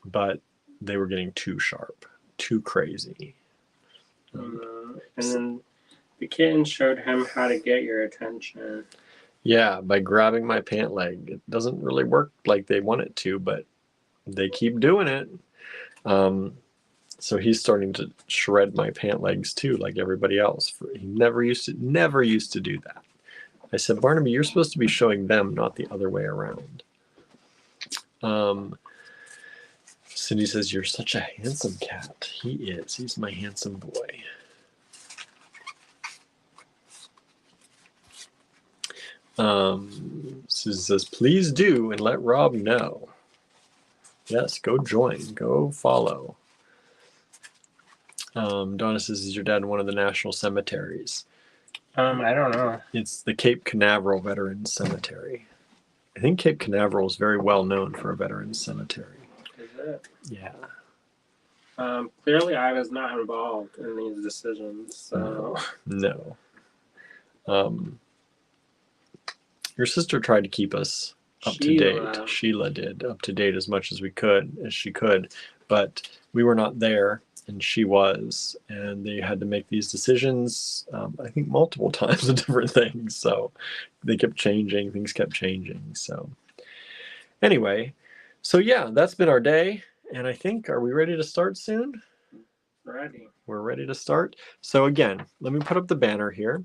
But they were getting too sharp, too crazy. And then the kitten showed him how to get your attention. Yeah, by grabbing my pant leg. It doesn't really work like they want it to, but they keep doing it. So he's starting to shred my pant legs too, like everybody else. He never used to do that. I said, Barnaby, you're supposed to be showing them, not the other way around. Cindy says, you're such a handsome cat. He is. He's my handsome boy. Susan says, please do and let Rob know. Yes, go join. Go follow. Donna says, is your dad in one of the national cemeteries? I don't know. It's the Cape Canaveral Veterans Cemetery. I think Cape Canaveral is very well known for a veterans cemetery. Is it? Yeah. Clearly, I was not involved in these decisions, so. No. Your sister tried to keep us up to date. Sheila did, up to date as much as she could, but we were not there, and she was, and they had to make these decisions, I think multiple times of different things, so they kept changing, things kept changing, so anyway, so yeah, that's been our day, and I think, are we ready to start soon? Ready. We're ready to start. So again, let me put up the banner here.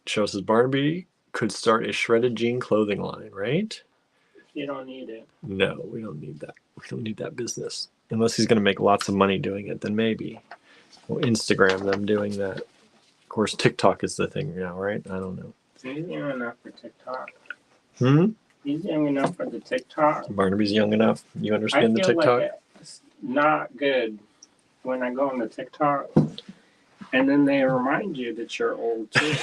Shows us Barnaby could start a shredded jean clothing line, right? You don't need it. No, we don't need that. We don't need that business. Unless he's going to make lots of money doing it, then maybe. We'll Instagram them doing that. Of course, TikTok is the thing now, right? I don't know. He's young enough for TikTok. He's young enough for the TikTok. Barnaby's young enough. You understand the TikTok? Like it's not good when I go on the TikTok, and then they remind you that you're old too.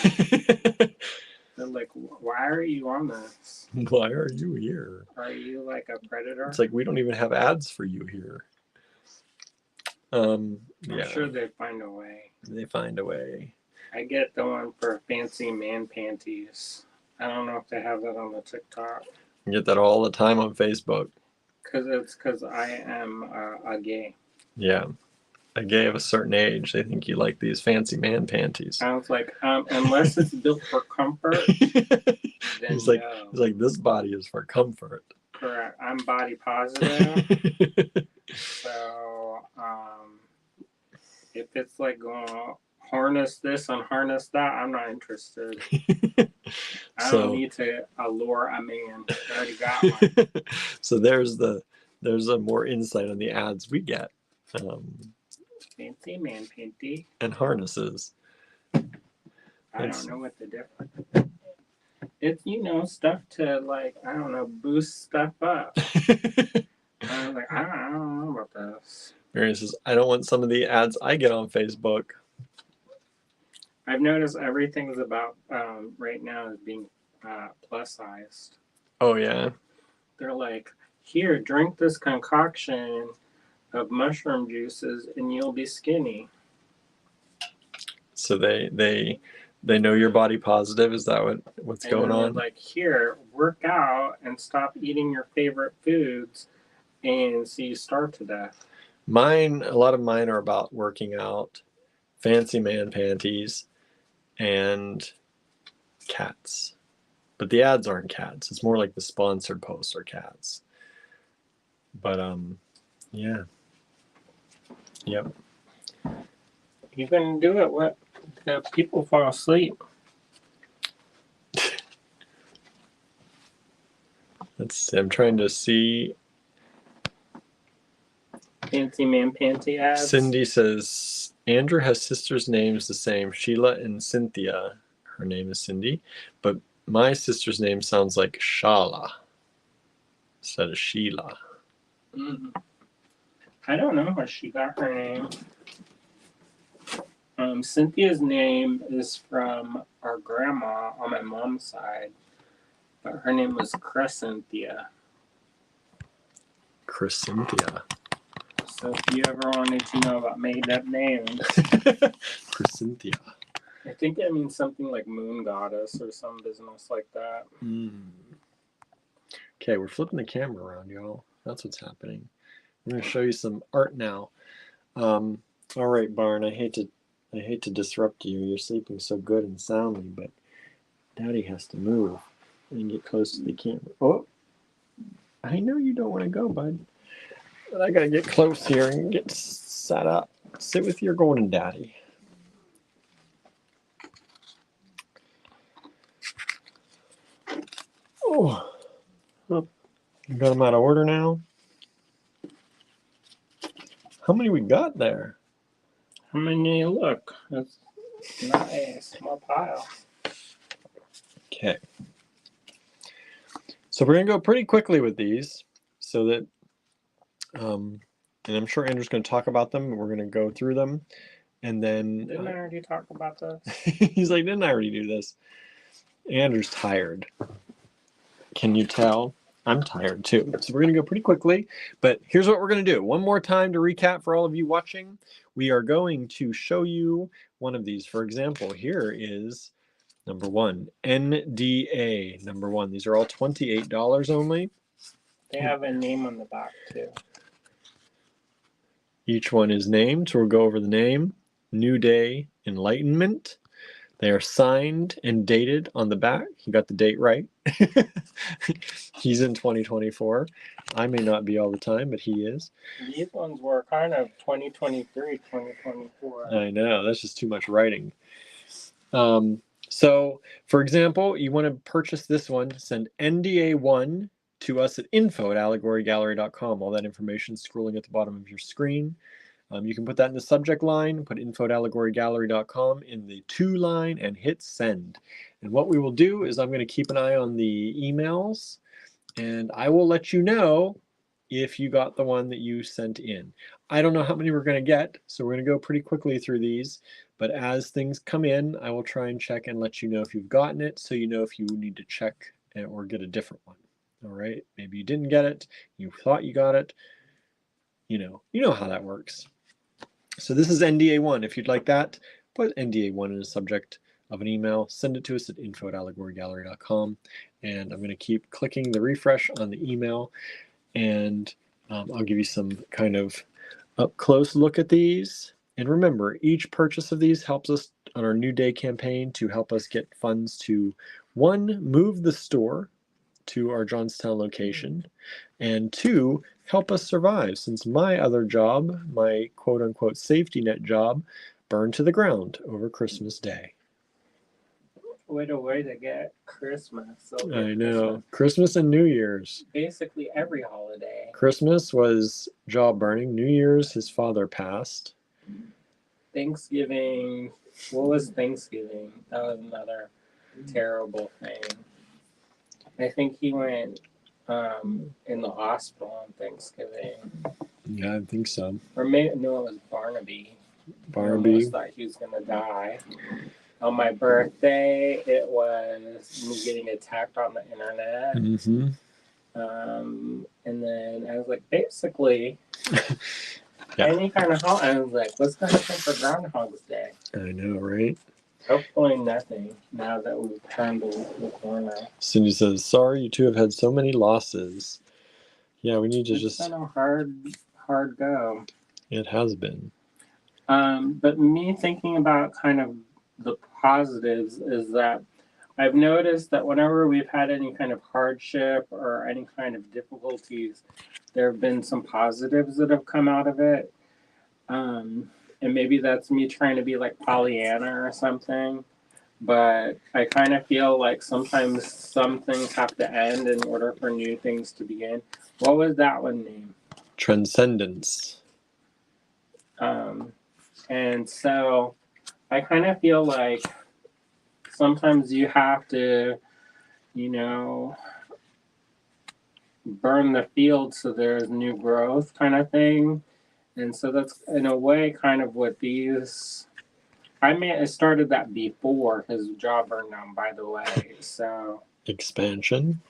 They're like, why are you on this? Why are you here? Are you like a predator? It's like we don't even have ads for you here. I'm sure they find a way. They find a way. I get the one for fancy man panties. I don't know if they have that on the TikTok. You get that all the time on Facebook. Because I am a gay. Yeah. A gay of a certain age. They think you like these fancy man panties. I was like, unless it's built for comfort, then he's like, this body is for comfort. Correct. I'm body positive. So, if it's like going to harness this and harness that, I'm not interested. I don't need to allure a man. I already got one. So there's a more insight on the ads we get. Fancy man panty. And harnesses. I don't know what the difference. It's stuff to like, I don't know, boost stuff up. I was like, I don't know about this. Mary says, I don't want some of the ads I get on Facebook. I've noticed everything's about right now is being plus sized. Oh yeah. They're like, here, drink this concoction of mushroom juices and you'll be skinny. So they know you're body positive. Is that what's going on? Like, here, work out and stop eating your favorite foods and so you starve to death. A lot of mine are about working out, fancy man panties, and cats. But the ads aren't cats. It's more like the sponsored posts are cats. But yeah. Yep. You can do it when the people fall asleep. I'm trying to see. Fancy man panty ads. Cindy says Andrew has sisters' names the same, Sheila and Cynthia. Her name is Cindy, but my sister's name sounds like Shala instead of Sheila. Mm. I don't know where she got her name. Cynthia's name is from our grandma on my mom's side, but her name was Crescentia. Crescentia. So if you ever wanted to know about made-up names, Crescentia. I think it means something like moon goddess or some business like that. Okay, we're flipping the camera around, y'all. That's what's happening. I'm going to show you some art now. All right, Barn. I hate to disrupt you. You're sleeping so good and soundly, but Daddy has to move and get close to the camera. Oh, I know you don't want to go, bud, but I gotta get close here and get set up. Sit with your golden daddy. Oh, you got them out of order now. How many we got there? How many? Look, it's not a small pile. Okay. So we're going to go pretty quickly with these so that, and I'm sure Andrew's going to talk about them. We're going to go through them. And then... Didn't I already talk about this? He's like, didn't I already do this? Andrew's tired. Can you tell? I'm tired too. So we're going to go pretty quickly. But here's what we're going to do. One more time to recap for all of you watching. We are going to show you one of these. For example, here is... Number one, NDA. Number one. These are all $28 only. They have a name on the back too. Each one is named, so we'll go over the name. New Day Enlightenment. They are signed and dated on the back. You got the date right. He's in 2024. I may not be all the time, but he is. These ones were kind of 2023, 2024. I know. That's just too much writing. So, for example, you want to purchase this one, send NDA1 to us at info@allegorygallery.com. All that information is scrolling at the bottom of your screen. You can put that in the subject line, put info@allegorygallery.com in the to line, and hit send. And what we will do is I'm going to keep an eye on the emails, and I will let you know if you got the one that you sent in. I don't know how many we're going to get, so we're going to go pretty quickly through these. But as things come in, I will try and check and let you know if you've gotten it, so you know if you need to check or get a different one. All right, maybe you didn't get it, you thought you got it. You know how that works. So this is NDA1. If you'd like that, put NDA1 in the subject of an email, send it to us at info@allegorygallery.com, and I'm going to keep clicking the refresh on the email, and I'll give you some kind of up close look at these. And remember, each purchase of these helps us on our New Day campaign to help us get funds to, one, move the store to our Johnstown location, and two, help us survive, since my other job, my quote-unquote safety net job, burned to the ground over Christmas Day. What a way to get Christmas. I know. Christmas and New Year's. Basically every holiday. Christmas was job burning. New Year's, his father passed. Thanksgiving. What was Thanksgiving? That was another terrible thing. I think he went in the hospital on Thanksgiving. Yeah, I think so. Or maybe, no, it was Barnaby. Barnaby. I almost thought he was going to die. On my birthday, it was me getting attacked on the internet. Mm-hmm. And then I was like, basically, yeah. Any kind of holiday. I was like, what's going to happen for Groundhog's Day? I know, right? Hopefully nothing, now that we've turned the corner. Cindy says, sorry, you two have had so many losses. Yeah, we need to It's been a hard go. It has been. But me thinking about kind of the positives is that I've noticed that whenever we've had any kind of hardship or any kind of difficulties, there have been some positives that have come out of it. And maybe that's me trying to be like Pollyanna or something. But I kind of feel like sometimes some things have to end in order for new things to begin. What was that one named? Transcendence. And so I kind of feel like sometimes you have to, burn the field so there's new growth kind of thing. And so that's in a way kind of what these. I started that before his job burned down, by the way. So Expansion?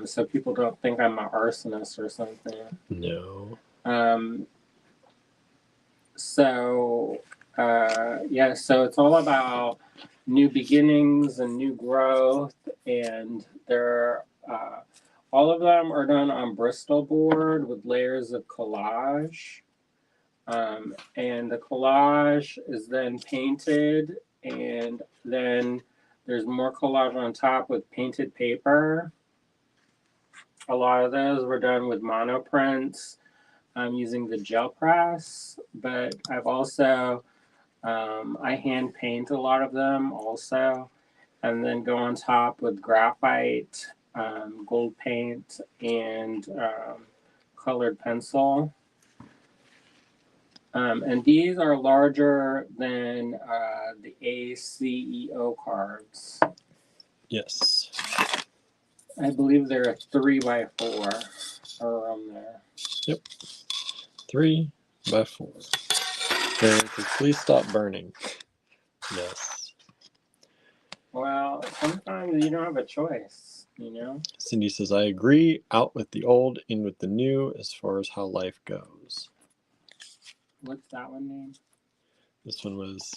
so people don't think I'm an arsonist or something. No. So yeah, so it's all about new beginnings and new growth, and they're all of them are done on Bristol board with layers of collage. And the collage is then painted, and then there's more collage on top with painted paper. A lot of those were done with monoprints using the gel press, but I've also, I hand paint a lot of them also, and then go on top with graphite, gold paint, and colored pencil. And these are larger than the ACEO cards. Yes. I believe they're a 3x4 around there. Yep. 3x4. There, please stop burning. Yes. Well, sometimes you don't have a choice, you know? Cindy says, I agree. Out with the old, in with the new as far as how life goes. What's that one named? This one was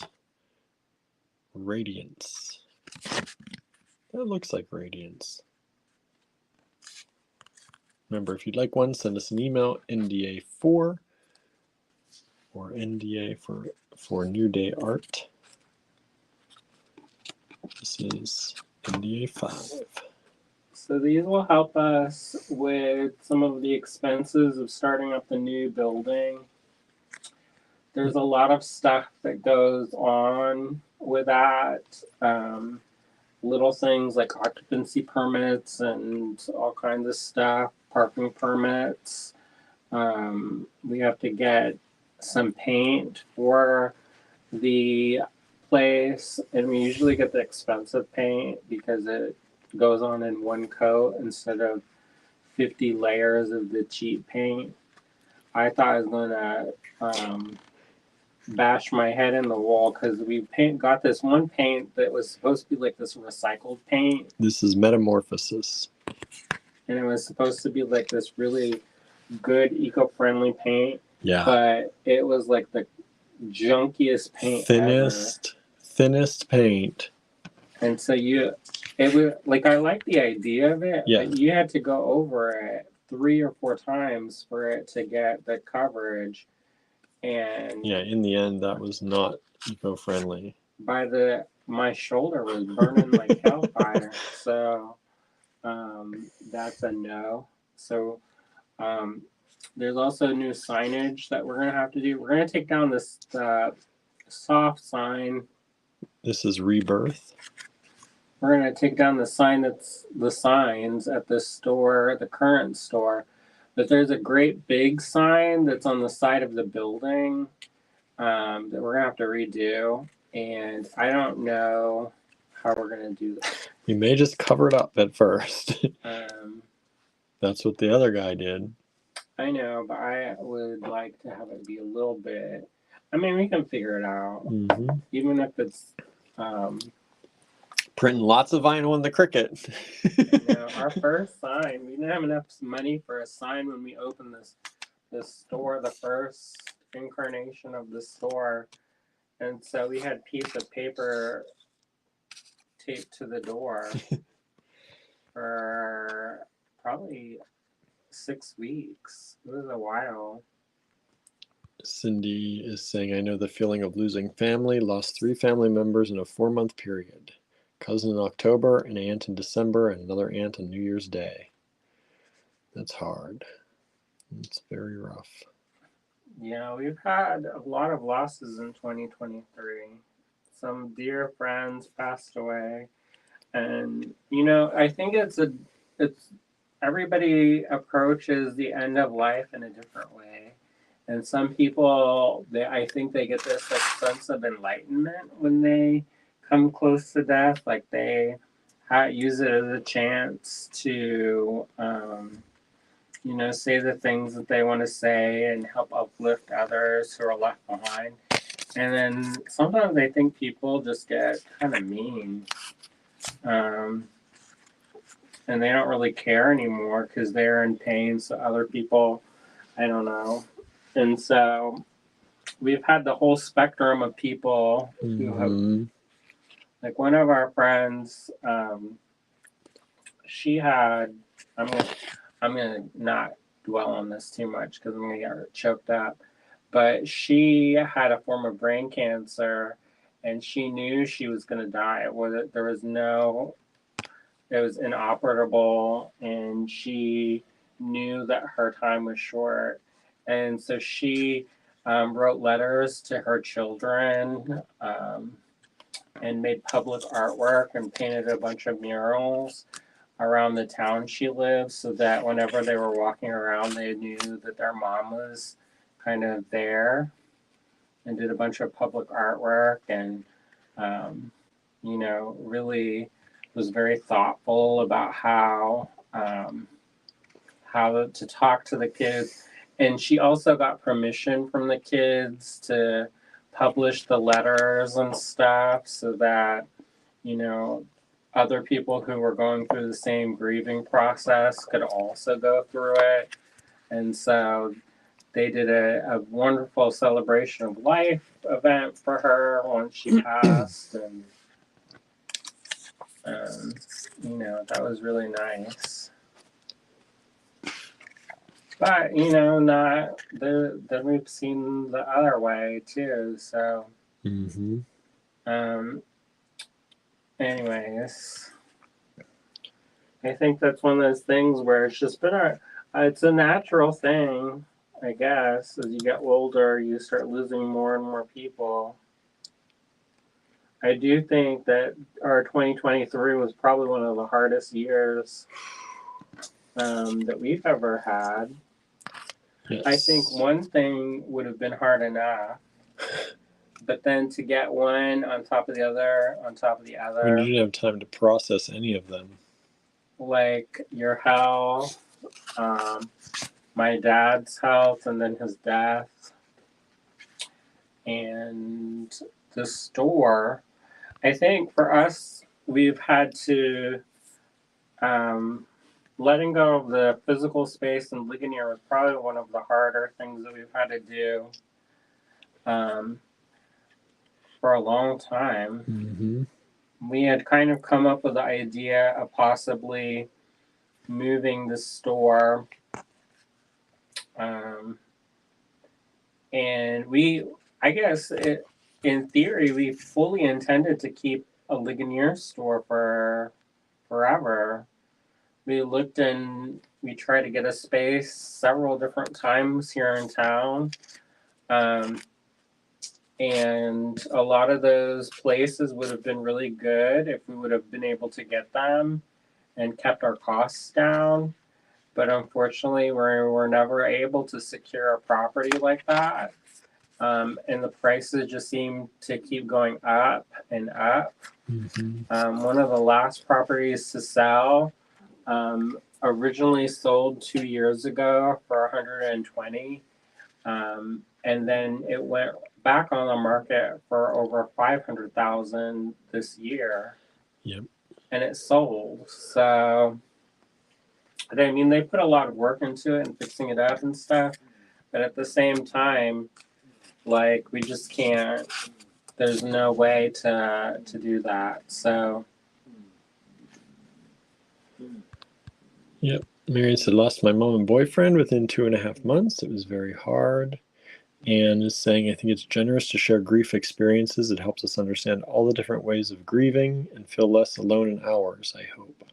Radiance. That looks like Radiance. Remember, if you'd like one, send us an email, NDA4 or NDA for New Day Art. This is NDA 5. So these will help us with some of the expenses of starting up the new building. There's a lot of stuff that goes on with that. Little things like occupancy permits and all kinds of stuff, parking permits. We have to get some paint for the place, and we usually get the expensive paint because it goes on in one coat instead of 50 layers of the cheap paint. I thought I was gonna bash my head in the wall because we got this one paint that was supposed to be like this recycled paint, This is Metamorphosis. and it was supposed to be like this really good eco-friendly paint, Yeah. but it was like the junkiest paint thinnest paint. And so it was like, I like the idea of it, Yeah. but you had to go over it 3 or 4 times for it to get the coverage. And yeah, in the end, that was not eco-friendly. My shoulder was burning like hellfire. So that's a no. So there's also new signage that we're gonna have to do. We're gonna take down this soft sign. This is Rebirth. We're gonna take down the signs at the store, the current store. But there's a great big sign that's on the side of the building that we're gonna have to redo, and I don't know how we're gonna do that. You may just cover it up at first. That's what the other guy did. I know, but I would like to have it be a little bit. I mean, we can figure it out, even if it's. Printing lots of vinyl in the Cricut. Our first sign, we didn't have enough money for a sign when we opened this store, the first incarnation of the store, and so we had a piece of paper taped to the door for probably 6 weeks. It was a while. Cindy is saying, I know the feeling of losing family. Lost 3 family members in a 4-month period. Cousin in October, an aunt in December, and another aunt on New Year's Day. That's hard. It's very rough. Yeah, we've had a lot of losses in 2023. Some dear friends passed away. And, I think it's everybody approaches the end of life in a different way. And some people, I think they get this sense of enlightenment when they come close to death. Like they use it as a chance to, say the things that they want to say and help uplift others who are left behind. And then sometimes I think people just get kind of mean. Um, and they don't really care anymore because they're in pain. So other people, I don't know. And so we've had the whole spectrum of people who have, like one of our friends, she had, I'm gonna not dwell on this too much because I'm gonna get her choked up. But she had a form of brain cancer, and she knew she was gonna die. It was inoperable, and she knew that her time was short, and so she wrote letters to her children. And made public artwork and painted a bunch of murals around the town she lived so that whenever they were walking around, they knew that their mom was kind of there, and did a bunch of public artwork and, really was very thoughtful about how to talk to the kids. And she also got permission from the kids to publish the letters and stuff so that, you know, other people who were going through the same grieving process could also go through it. And so they did a wonderful celebration of life event for her once she passed. And, that was really nice. But, not then we've seen the other way too. So, anyways, I think that's one of those things where it's just been it's a natural thing, I guess. As you get older, you start losing more and more people. I do think that our 2023 was probably one of the hardest years that we've ever had. Yes. I think one thing would have been hard enough, but then to get one on top of the other, on top of the other. You didn't have time to process any of them. Like your health, my dad's health, and then his death, and the store. I think for us, we've had to, letting go of the physical space in Ligonier was probably one of the harder things that we've had to do for a long time. We had kind of come up with the idea of possibly moving the store. And in theory, we fully intended to keep a Ligonier store for forever. We looked and we tried to get a space several different times here in town. And a lot of those places would have been really good if we would have been able to get them and kept our costs down. But unfortunately, we're never able to secure a property like that. And the prices just seem to keep going up and up. One of the last properties to sell originally sold 2 years ago for 120, and then it went back on the market for over 500,000 this year. Yep. And it sold. So, I mean, they put a lot of work into it and fixing it up and stuff, but at the same time, like, we just can't. There's no way to do that. So. Yep. Marion said, lost my mom and boyfriend within 2.5 months. It was very hard. And is saying, I think it's generous to share grief experiences. It helps us understand all the different ways of grieving and feel less alone in ours, I hope.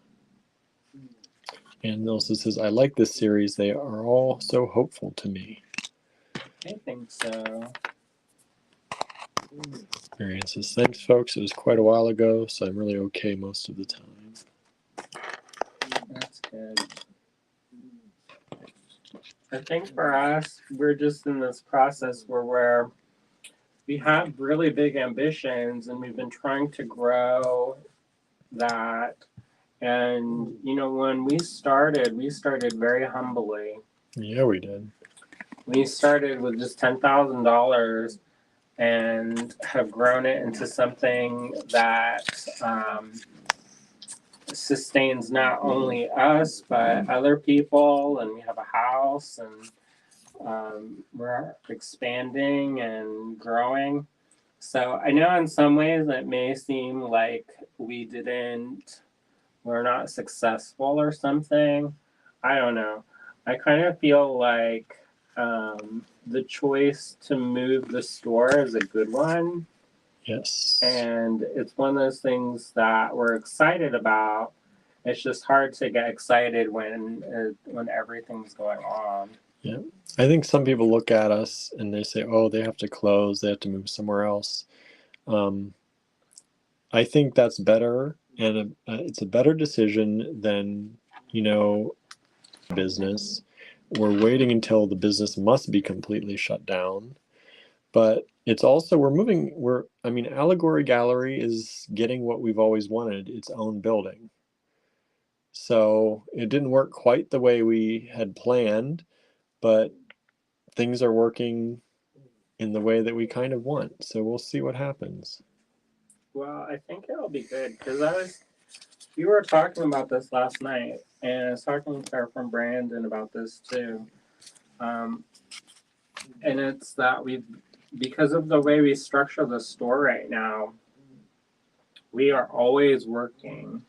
And also says, I like this series. They are all so hopeful to me. I think so. Marianne says, thanks, folks. It was quite a while ago, so I'm really okay most of the time. That's good. I think for us, we're just in this process where we have really big ambitions, and we've been trying to grow that And when we started very humbly. Yeah, we did. We started with just $10,000 and have grown it into something that sustains not only us but other people. And we have a house, and we're expanding and growing. So I know in some ways it may seem like we're not successful or something. I don't know. I kind of feel like the choice to move the store is a good one. Yes. And it's one of those things that we're excited about. It's just hard to get excited when everything's going on. Yeah. I think some people look at us and they say, oh, they have to close, they have to move somewhere else. I think that's better, and it's a better decision than, business. We're waiting until the business must be completely shut down. But it's also, Allegory Gallery is getting what we've always wanted, its own building. So it didn't work quite the way we had planned, but things are working in the way that we kind of want. So we'll see what happens. Well, I think it'll be good because we were talking about this last night, and I was talking to our friend Brandon about this too. And it's that because of the way we structure the store right now, we are always working.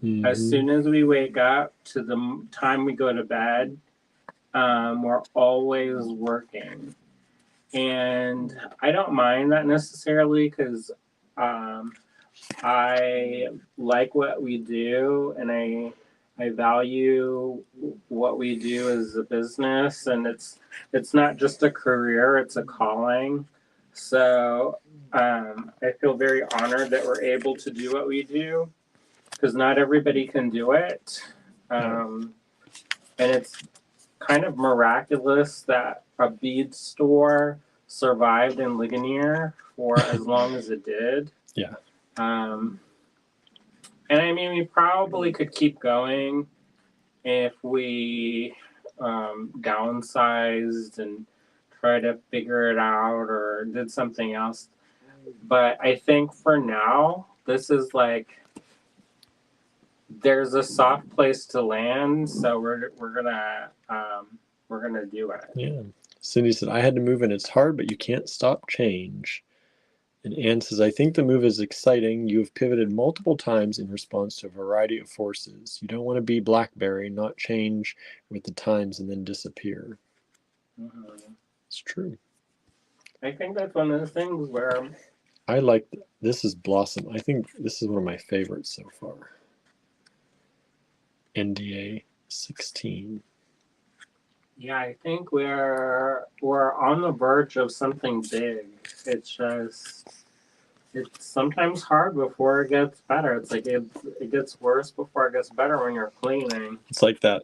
Mm-hmm. As soon as we wake up to the time we go to bed, we're always working. And I don't mind that necessarily because I like what we do, and I value what we do as a business, and it's not just a career, it's a calling. So I feel very honored that we're able to do what we do because not everybody can do it. And it's kind of miraculous that a bead store survived in Ligonier for as long as it did. Yeah. And I mean, we probably could keep going if we downsized and tried to figure it out or did something else. But I think for now, this is like there's a soft place to land, so we're gonna do it. Yeah. Cindy said, I had to move and it's hard, but you can't stop change. And Anne says, I think the move is exciting. You have pivoted multiple times in response to a variety of forces. You don't want to be BlackBerry, not change with the times and then disappear. Mm-hmm. It's true. I think that's one of the things where I like this is Blossom. I think this is one of my favorites so far. NDA 16. Yeah, I think we're on the verge of something big. It's sometimes hard before it gets better. It's like it gets worse before it gets better when you're cleaning. It's like that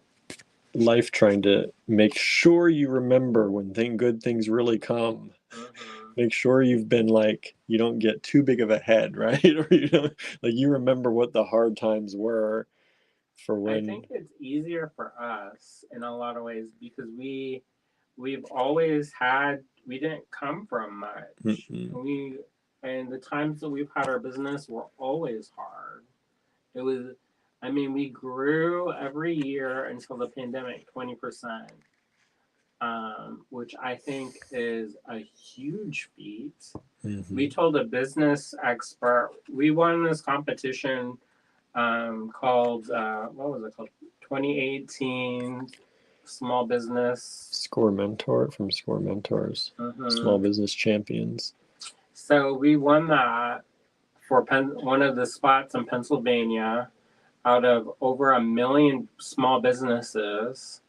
life trying to make sure you remember when good things really come. Mm-hmm. Make sure you've been you don't get too big of a head, right? Or you remember what the hard times were for when. I think it's easier for us in a lot of ways because we've always we didn't come from much. And the times that we've had our business were always hard. It was, we grew every year until the pandemic 20%, which I think is a huge feat. Mm-hmm. We told a business expert, we won this competition called, what was it called? 2018 Small Business Score Mentor from Score Mentors. Mm-hmm. Small Business Champions. So we won that for one of the spots in Pennsylvania out of over 1 million small businesses.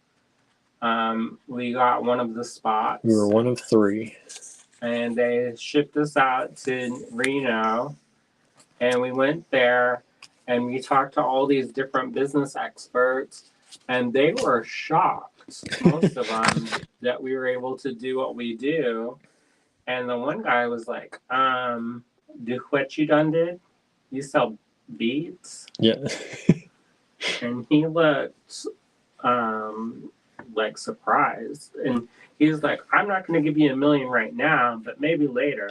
We got one of the spots. We were one of 3. And they shipped us out to Reno. And we went there and we talked to all these different business experts. And they were shocked, most of them, that we were able to do what we do. And the one guy was like, do what you done did? You sell beads? Yeah. And he looked like surprised. And he's like, I'm not going to give you $1 million right now, but maybe later.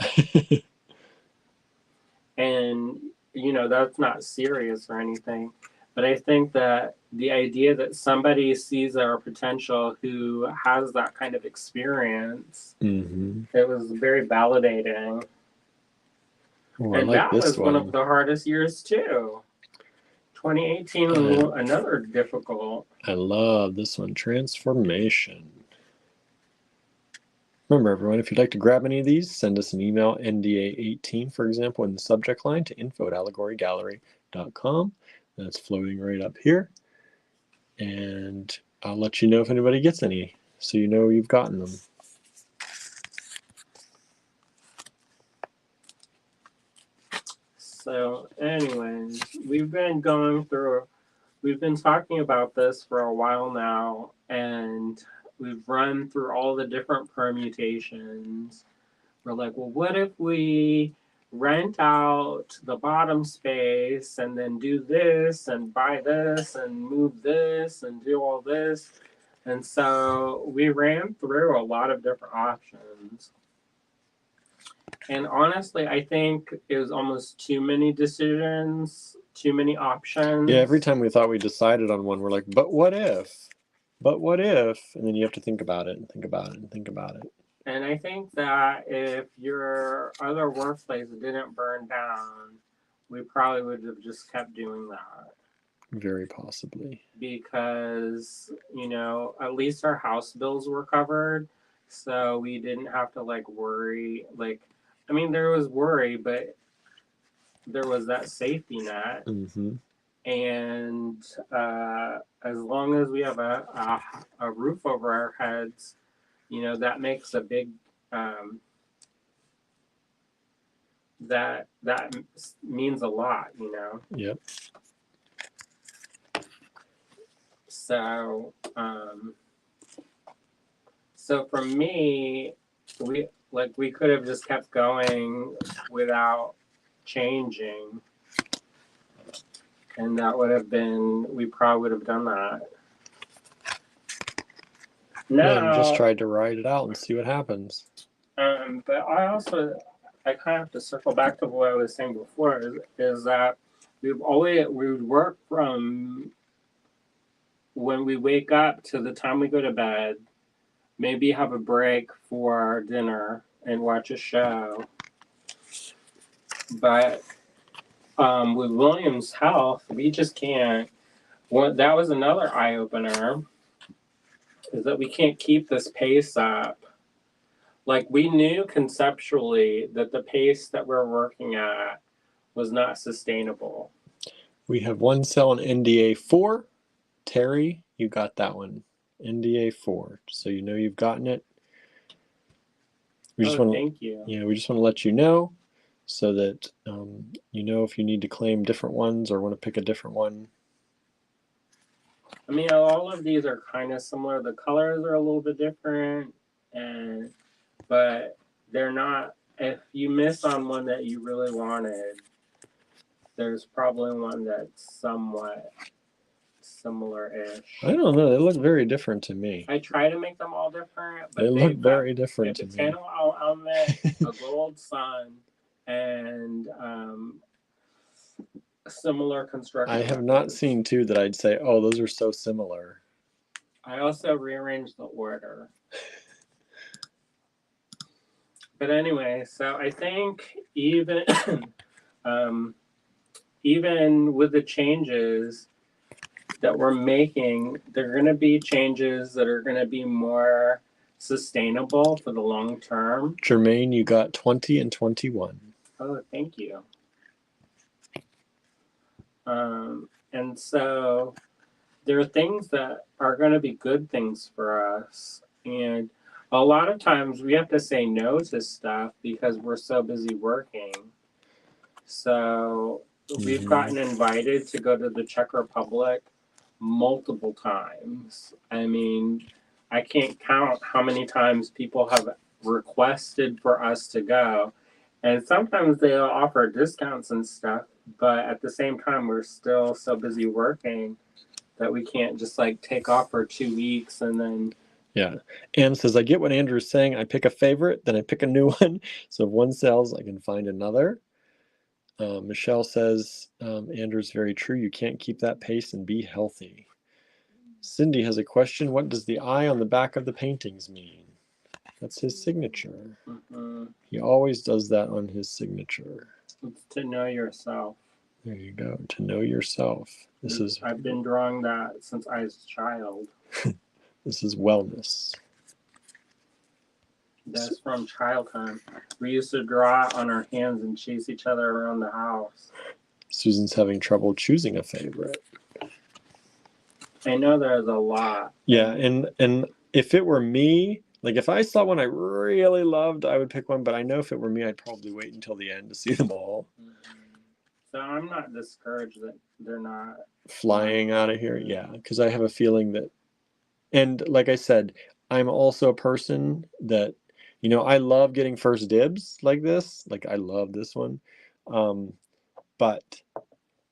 And, you know, that's not serious or anything. But I think that the idea that somebody sees our potential who has that kind of experience, it was very validating. Oh, I And like that this was one of one. the hardest years, too. 2018 was another difficult. I love this one. Transformation. Remember, everyone, if you'd like to grab any of these, send us an email, NDA18, for example, in the subject line to info@allegorygallery.com. That's floating right up here. And I'll let you know if anybody gets any, so you know you've gotten them. So, anyways, we've been talking about this for a while now, and we've run through all the different permutations. We're like, well, what if we rent out the bottom space and then do this and buy this and move this and do all this? And so we ran through a lot of different options. And honestly, I think it was almost too many decisions, too many options. Yeah, every time we thought we decided on one, we're like, but what if? But what if? And then you have to think about it and think about it and think about it. And I think that if your other workplace didn't burn down, we probably would have just kept doing that. Very possibly. Because, you know, at least our house bills were covered. So we didn't have to like worry. Like, I mean, there was worry, but there was that safety net. Mm-hmm. And as long as we have a roof over our heads, you know, that makes a big that means a lot, you know. Yep. So so for me, we could have just kept going without changing, and that would have been, we probably would have done that. Yeah, Now, just tried to ride it out and see what happens. but I kind of have to circle back to what I was saying before, is that we would work from when we wake up to the time we go to bed, maybe have a break for dinner and watch a show. But with William's health, we just can't. That was another eye opener, is that we can't keep this pace up. Like, we knew conceptually that the pace that we're working at was not sustainable. We have one cell in NDA 4. Terry, you got that one. NDA 4. So you know you've gotten it. Thank you. Yeah, we just want to let you know so that you know if you need to claim different ones or want to pick a different one. I mean, all of these are kind of similar. The colors are a little bit different, but they're not. If you miss on one that you really wanted, there's probably one that's somewhat similar-ish. I don't know. They look very different to me. I try to make them all different, but they look very different to me. A botanical element, a gold sun, and similar construction. I have not seen two that I'd say, oh, those are so similar. I also rearranged the order. But anyway, so I think even even with the changes that we're making, there are going to be changes that are going to be more sustainable for the long term. Jermaine, you got 20 and 21. Oh, thank you. And so there are things that are going to be good things for us. And a lot of times we have to say no to stuff because we're so busy working. So we've gotten invited to go to the Czech Republic multiple times. I mean, I can't count how many times people have requested for us to go. And sometimes they'll offer discounts and stuff, but at the same time, we're still so busy working that we can't just like take off for 2 weeks and then. Yeah. Anne says, I get what Andrew's saying. I pick a favorite, then I pick a new one. So if one sells, I can find another. Michelle says, Andrew's very true. You can't keep that pace and be healthy. Cindy has a question. What does the eye on the back of the paintings mean? That's his signature. He always does that on his signature. It's to know yourself. There you go. To know yourself. I've been drawing that since I was a child. This is wellness. That's from childhood. We used to draw on our hands and chase each other around the house. Susan's having trouble choosing a favorite. I know there's a lot. Yeah, and if it were me, like if I saw one I really loved, I would pick one. But I know if it were me, I'd probably wait until the end to see them all. So I'm not discouraged that they're not flying out of here. Yeah, because I have a feeling that, and like I said, I'm also a person that, I love getting first dibs like this. Like I love this one. But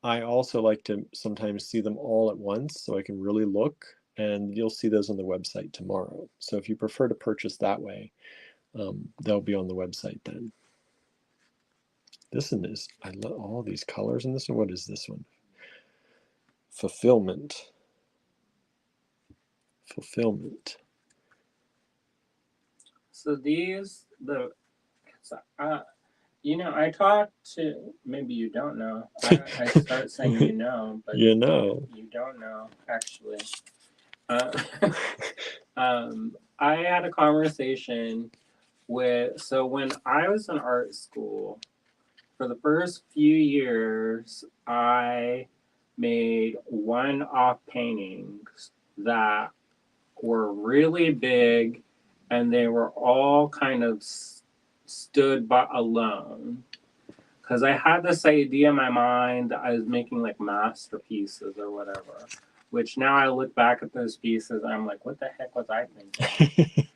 I also like to sometimes see them all at once so I can really look, and you'll see those on the website tomorrow. So if you prefer to purchase that way, they'll be on the website then. This one is, I love all these colors in this one. What is this one? Fulfillment. So I talked to, maybe you don't know. I start saying but you don't know, actually. I had a conversation so when I was in art school, for the first few years, I made one-off paintings that were really big, and they were all kind of stood by alone. Because I had this idea in my mind that I was making like masterpieces or whatever, which now I look back at those pieces and I'm like, what the heck was I thinking?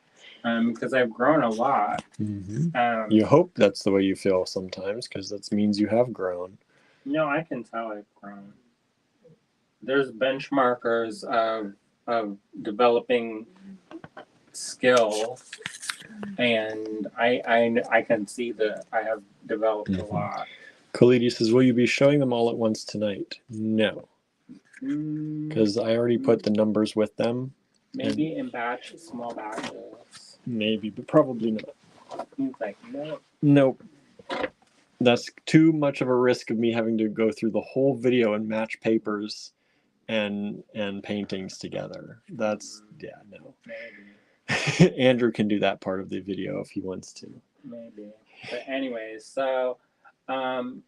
Because I've grown a lot. Mm-hmm. You hope that's the way you feel sometimes, because that means you have grown. No, I can tell I've grown. There's benchmarkers of developing skill, and I can see that I have developed a lot. Khalidi says, will you be showing them all at once tonight? No, because I already put the numbers with them. Maybe in small batches. Maybe, but probably not. He's like, no. Nope. That's too much of a risk of me having to go through the whole video and match papers and paintings together. That's, no. Maybe. Andrew can do that part of the video if he wants to. Maybe. But anyways, so, and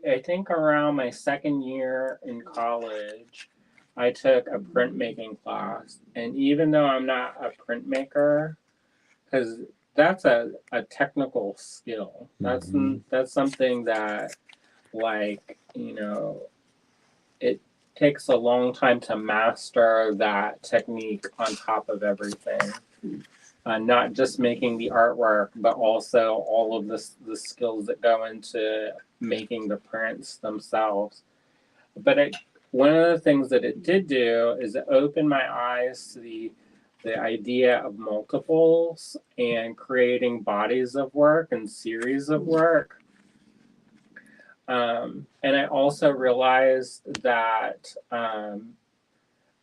I think around my second year in college, I took a printmaking class. And even though I'm not a printmaker, because that's a technical skill. That's something that, like, it takes a long time to master that technique on top of everything. Not just making the artwork, but also all of the skills that go into making the prints themselves. But one of the things that it did do is it opened my eyes to the idea of multiples and creating bodies of work and series of work. And I also realized that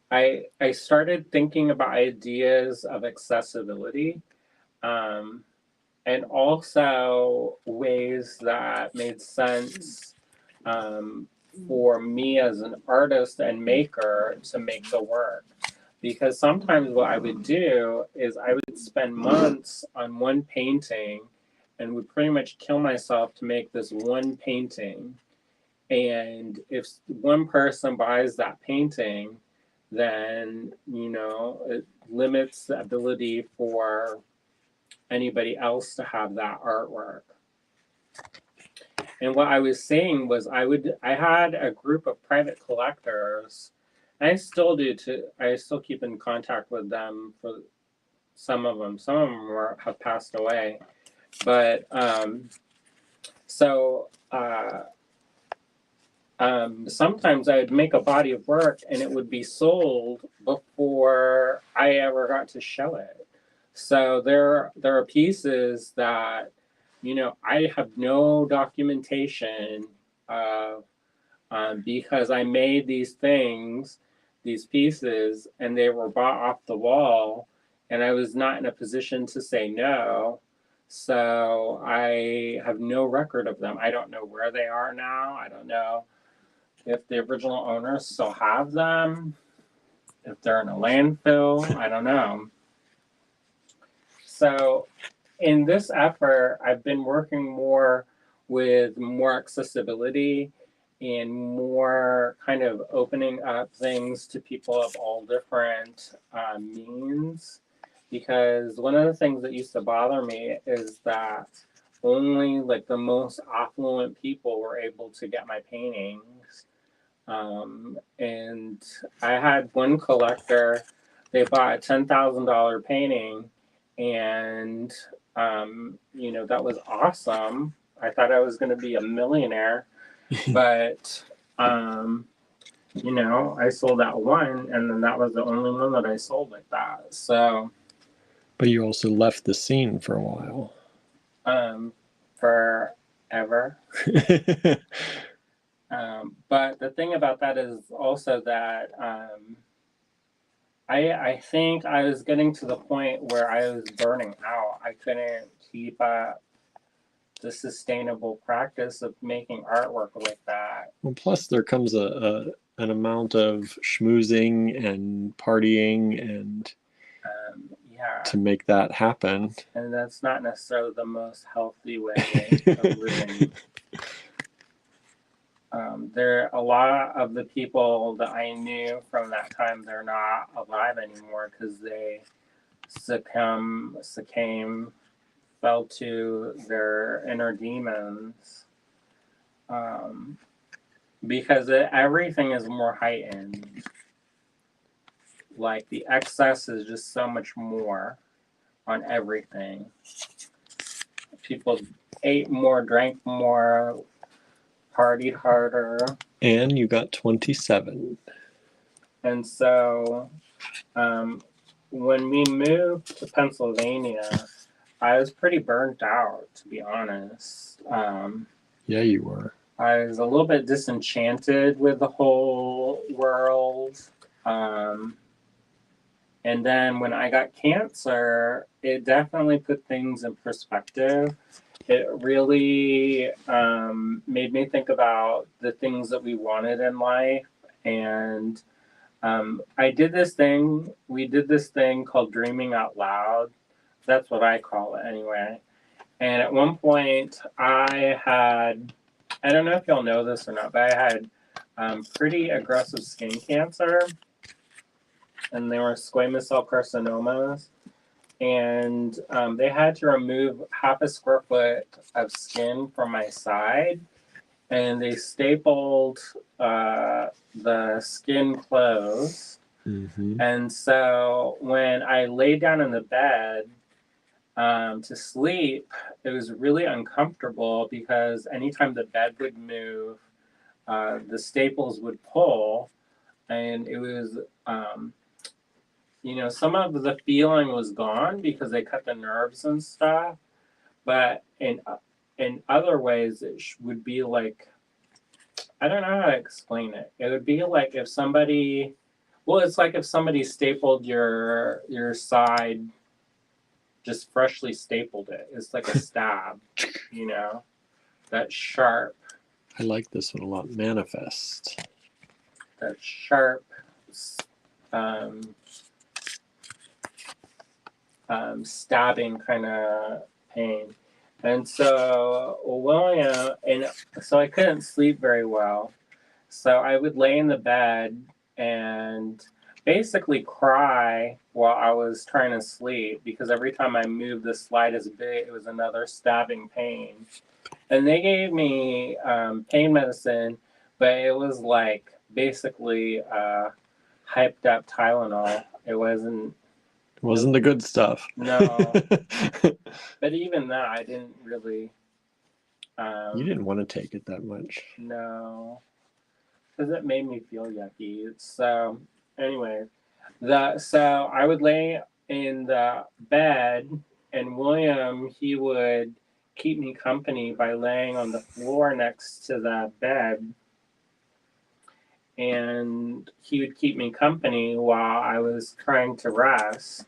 I started thinking about ideas of accessibility, and also ways that made sense for me as an artist and maker to make the work. Because sometimes what I would do is I would spend months on one painting and would pretty much kill myself to make this one painting. And if one person buys that painting, then, it limits the ability for anybody else to have that artwork. And what I was saying was I had a group of private collectors. I still do I still keep in contact with them for some of them. Some of them have passed away. But sometimes I would make a body of work and it would be sold before I ever got to show it. So there are pieces that, I have no documentation of, because I made these things, these pieces, and they were bought off the wall, and I was not in a position to say no. So I have no record of them. I don't know where they are now. I don't know if the original owners still have them, if they're in a landfill. I don't know. So in this effort, I've been working more with more accessibility and more kind of opening up things to people of all different means. Because one of the things that used to bother me is that only like the most affluent people were able to get my paintings. And I had one collector, they bought a $10,000 painting, and that was awesome. I thought I was going to be a millionaire, but I sold that one, and then that was the only one that I sold like that. So, But you also left the scene for a while. Forever. But the thing about that is also that I think I was getting to the point where I was burning out. I couldn't keep up the sustainable practice of making artwork like that. Well, plus there comes an amount of schmoozing and partying and Yeah, to make that happen. and that's not necessarily the most healthy way of living. There a lot of the people that I knew from that time, they're not alive anymore because they succumb, fell to their inner demons. Because everything is more heightened. Like the excess is just so much more on everything. People ate more, drank more, partied harder. And you got 27. And so when we moved to Pennsylvania, I was pretty burnt out, to be honest. Yeah, you were. I was a little bit disenchanted with the whole world. And then when I got cancer, it definitely put things in perspective. It really made me think about the things that we wanted in life. And we did this thing called dreaming out loud. That's what I call it anyway. And at one point, I don't know if y'all know this or not, but I had pretty aggressive skin cancer, and they were squamous cell carcinomas. And they had to remove half a square foot of skin from my side, and they stapled the skin closed. Mm-hmm. And so when I laid down in the bed to sleep, it was really uncomfortable because anytime the bed would move, the staples would pull, and it was, some of the feeling was gone because they cut the nerves and stuff. But in other ways, it would be like, I don't know how to explain it. It would be like if somebody, well, it's like if somebody stapled your side, just freshly stapled it. It's like a stab, that sharp. I like this one a lot. Manifest. That sharp, stabbing kind of pain. And so William, and so I couldn't sleep very well. So I would lay in the bed and basically cry while I was trying to sleep because every time I moved the slightest bit, it was another stabbing pain. And they gave me pain medicine, but it was like basically hyped up Tylenol. It wasn't the good stuff. No. But even that, I didn't really. You didn't want to take it that much. No. because it made me feel yucky. So anyway, so I would lay in the bed, and William, he would keep me company by laying on the floor next to the bed, and he would keep me company while I was trying to rest.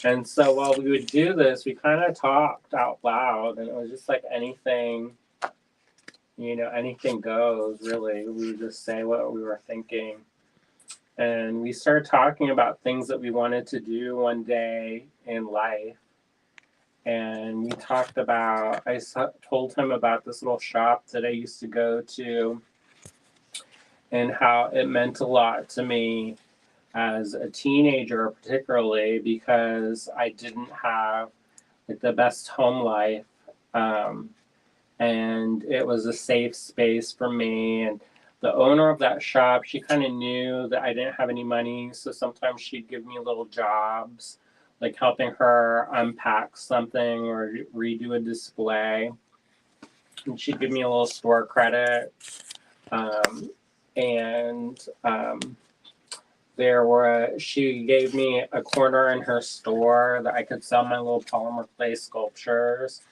And so while we would do this, we kind of talked out loud, and it was just like anything, anything goes, really. We would just say what we were thinking. And we started talking about things that we wanted to do one day in life. And we talked about, told him about this little shop that I used to go to and how it meant a lot to me as a teenager, particularly because I didn't have like the best home life. And it was a safe space for me. And the owner of that shop, she kind of knew that I didn't have any money, so sometimes she'd give me little jobs, like helping her unpack something or redo a display. And she'd give me a little store credit. She gave me a corner in her store that I could sell my little polymer clay sculptures.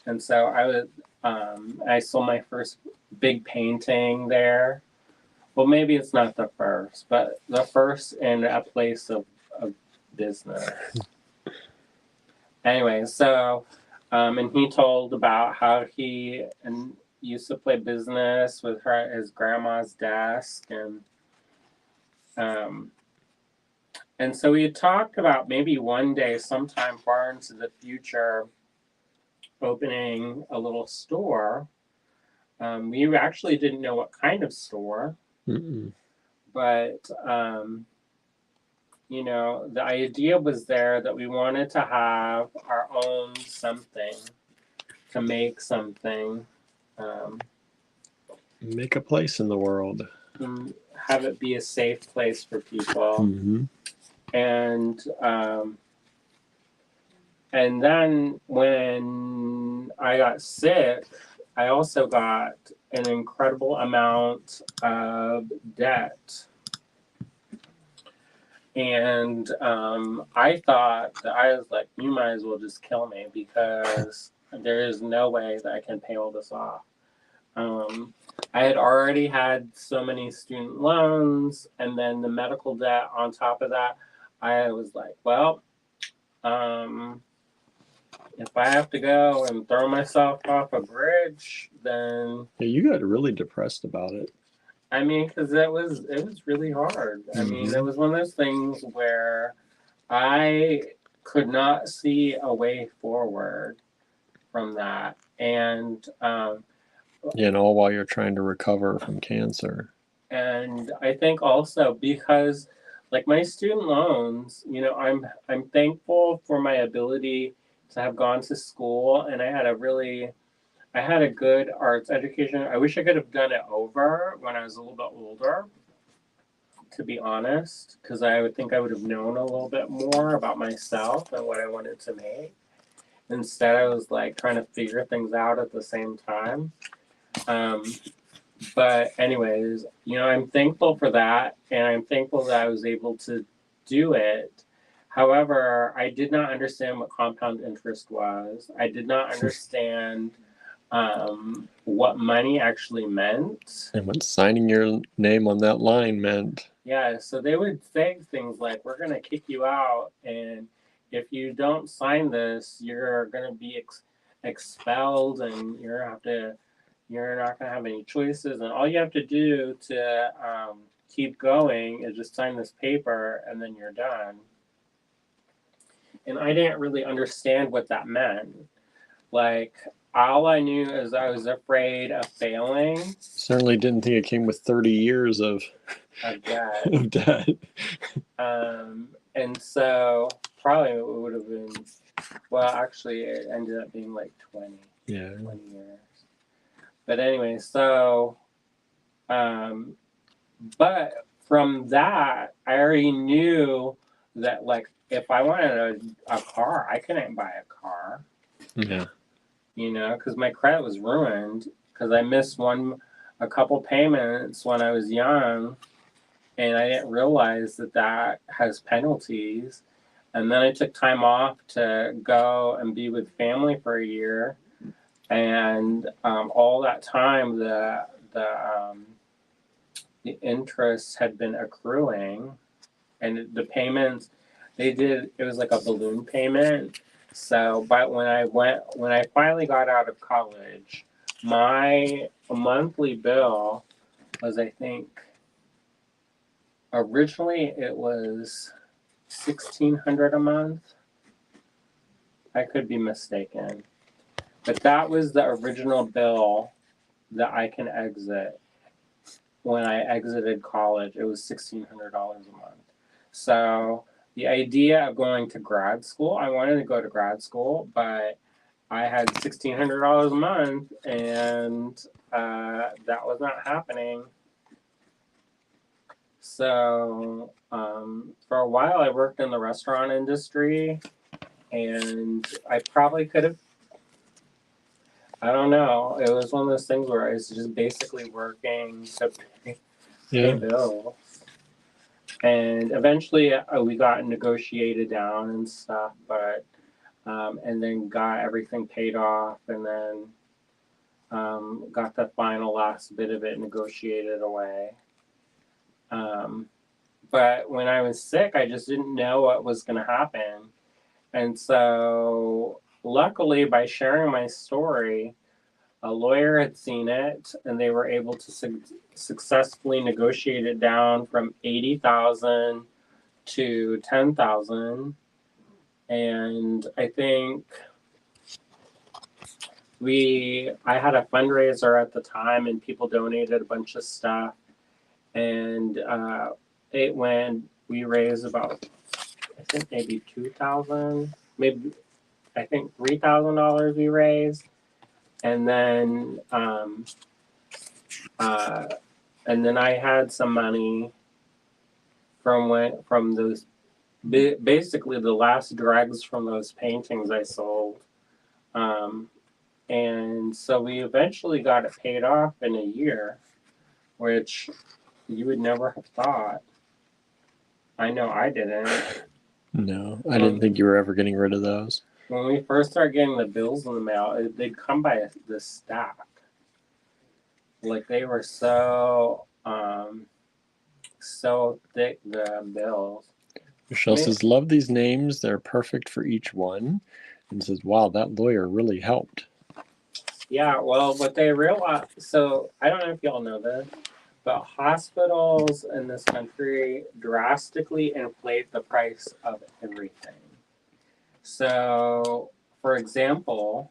And so I sold my first big painting there. Well, maybe it's not the first, but the first in a place of business. Anyway, so, and he told about how he used to play business with her at his grandma's desk. And so we had talked about maybe one day, sometime far into the future, opening a little store. We actually didn't know what kind of store, but the idea was there that we wanted to have our own something, to make something, make a place in the world, and have it be a safe place for people. And then when I got sick, I also got an incredible amount of debt. And I thought that I was like, you might as well just kill me because there is no way that I can pay all this off. I had already had so many student loans, and then the medical debt on top of that. I was like, well, if I have to go and throw myself off a bridge, then yeah, you got really depressed about it. I mean, because it was really hard. I mean, it was one of those things where I could not see a way forward from that, and all while you're trying to recover from cancer. And I think also because, like my student loans, I'm thankful for my ability to have gone to school, and I had a good arts education. I wish I could have done it over when I was a little bit older, to be honest, because I would think I would have known a little bit more about myself and what I wanted to make. Instead, I was like trying to figure things out at the same time. But anyways, I'm thankful for that, and I'm thankful that I was able to do it. However, I did not understand what compound interest was. I did not understand what money actually meant. And what signing your name on that line meant. Yeah, so they would say things like, we're going to kick you out, and if you don't sign this, you're going to be expelled, and you're not going to have any choices, and all you have to do to keep going is just sign this paper, and then you're done. And I didn't really understand what that meant. Like, all I knew is I was afraid of failing. Certainly didn't think it came with 30 years of debt. of debt. And so probably it would have been, well, actually it ended up being like 20 years. But anyway, so, but from that, I already knew that, like, if I wanted a car, I couldn't buy a car. Yeah. Because my credit was ruined because I missed a a couple payments when I was young, and I didn't realize that that has penalties. And then I took time off to go and be with family for a year, and all that time the interest had been accruing, and the payments they did it was like a balloon payment. So, but when I finally got out of college, my monthly bill was, I think, originally it was 1,600 a month. I could be mistaken, but that was the original bill that I can exit. When I exited college, it was $1,600 a month. So the idea of going to grad school, I wanted to go to grad school, but I had $1,600 a month, and that was not happening. So for a while, I worked in the restaurant industry, and I probably could have. I don't know. It was one of those things where I was just basically working to pay bills. And eventually we got negotiated down and stuff, but and then got everything paid off, and then got the final last bit of it negotiated away. But when I was sick, I just didn't know what was going to happen. And so, luckily, by sharing my story, a lawyer had seen it, and they were able to successfully negotiate it down from 80,000 to 10,000. And I think I had a fundraiser at the time, and people donated a bunch of stuff, and we raised about, I think, maybe 2,000, maybe, I think, $3,000 we raised. And then I had some money from those, basically the last dregs from those paintings I sold. And so we eventually got it paid off in a year, which you would never have thought. I know I didn't. No, I didn't think you were ever getting rid of those. When we first started getting the bills in the mail, they'd come by the stack. Like, they were so thick, the bills. Michelle says, love these names. They're perfect for each one. And says, wow, that lawyer really helped. Yeah, well, what they realized, so I don't know if y'all know this, but hospitals in this country drastically inflate the price of everything. So, for example,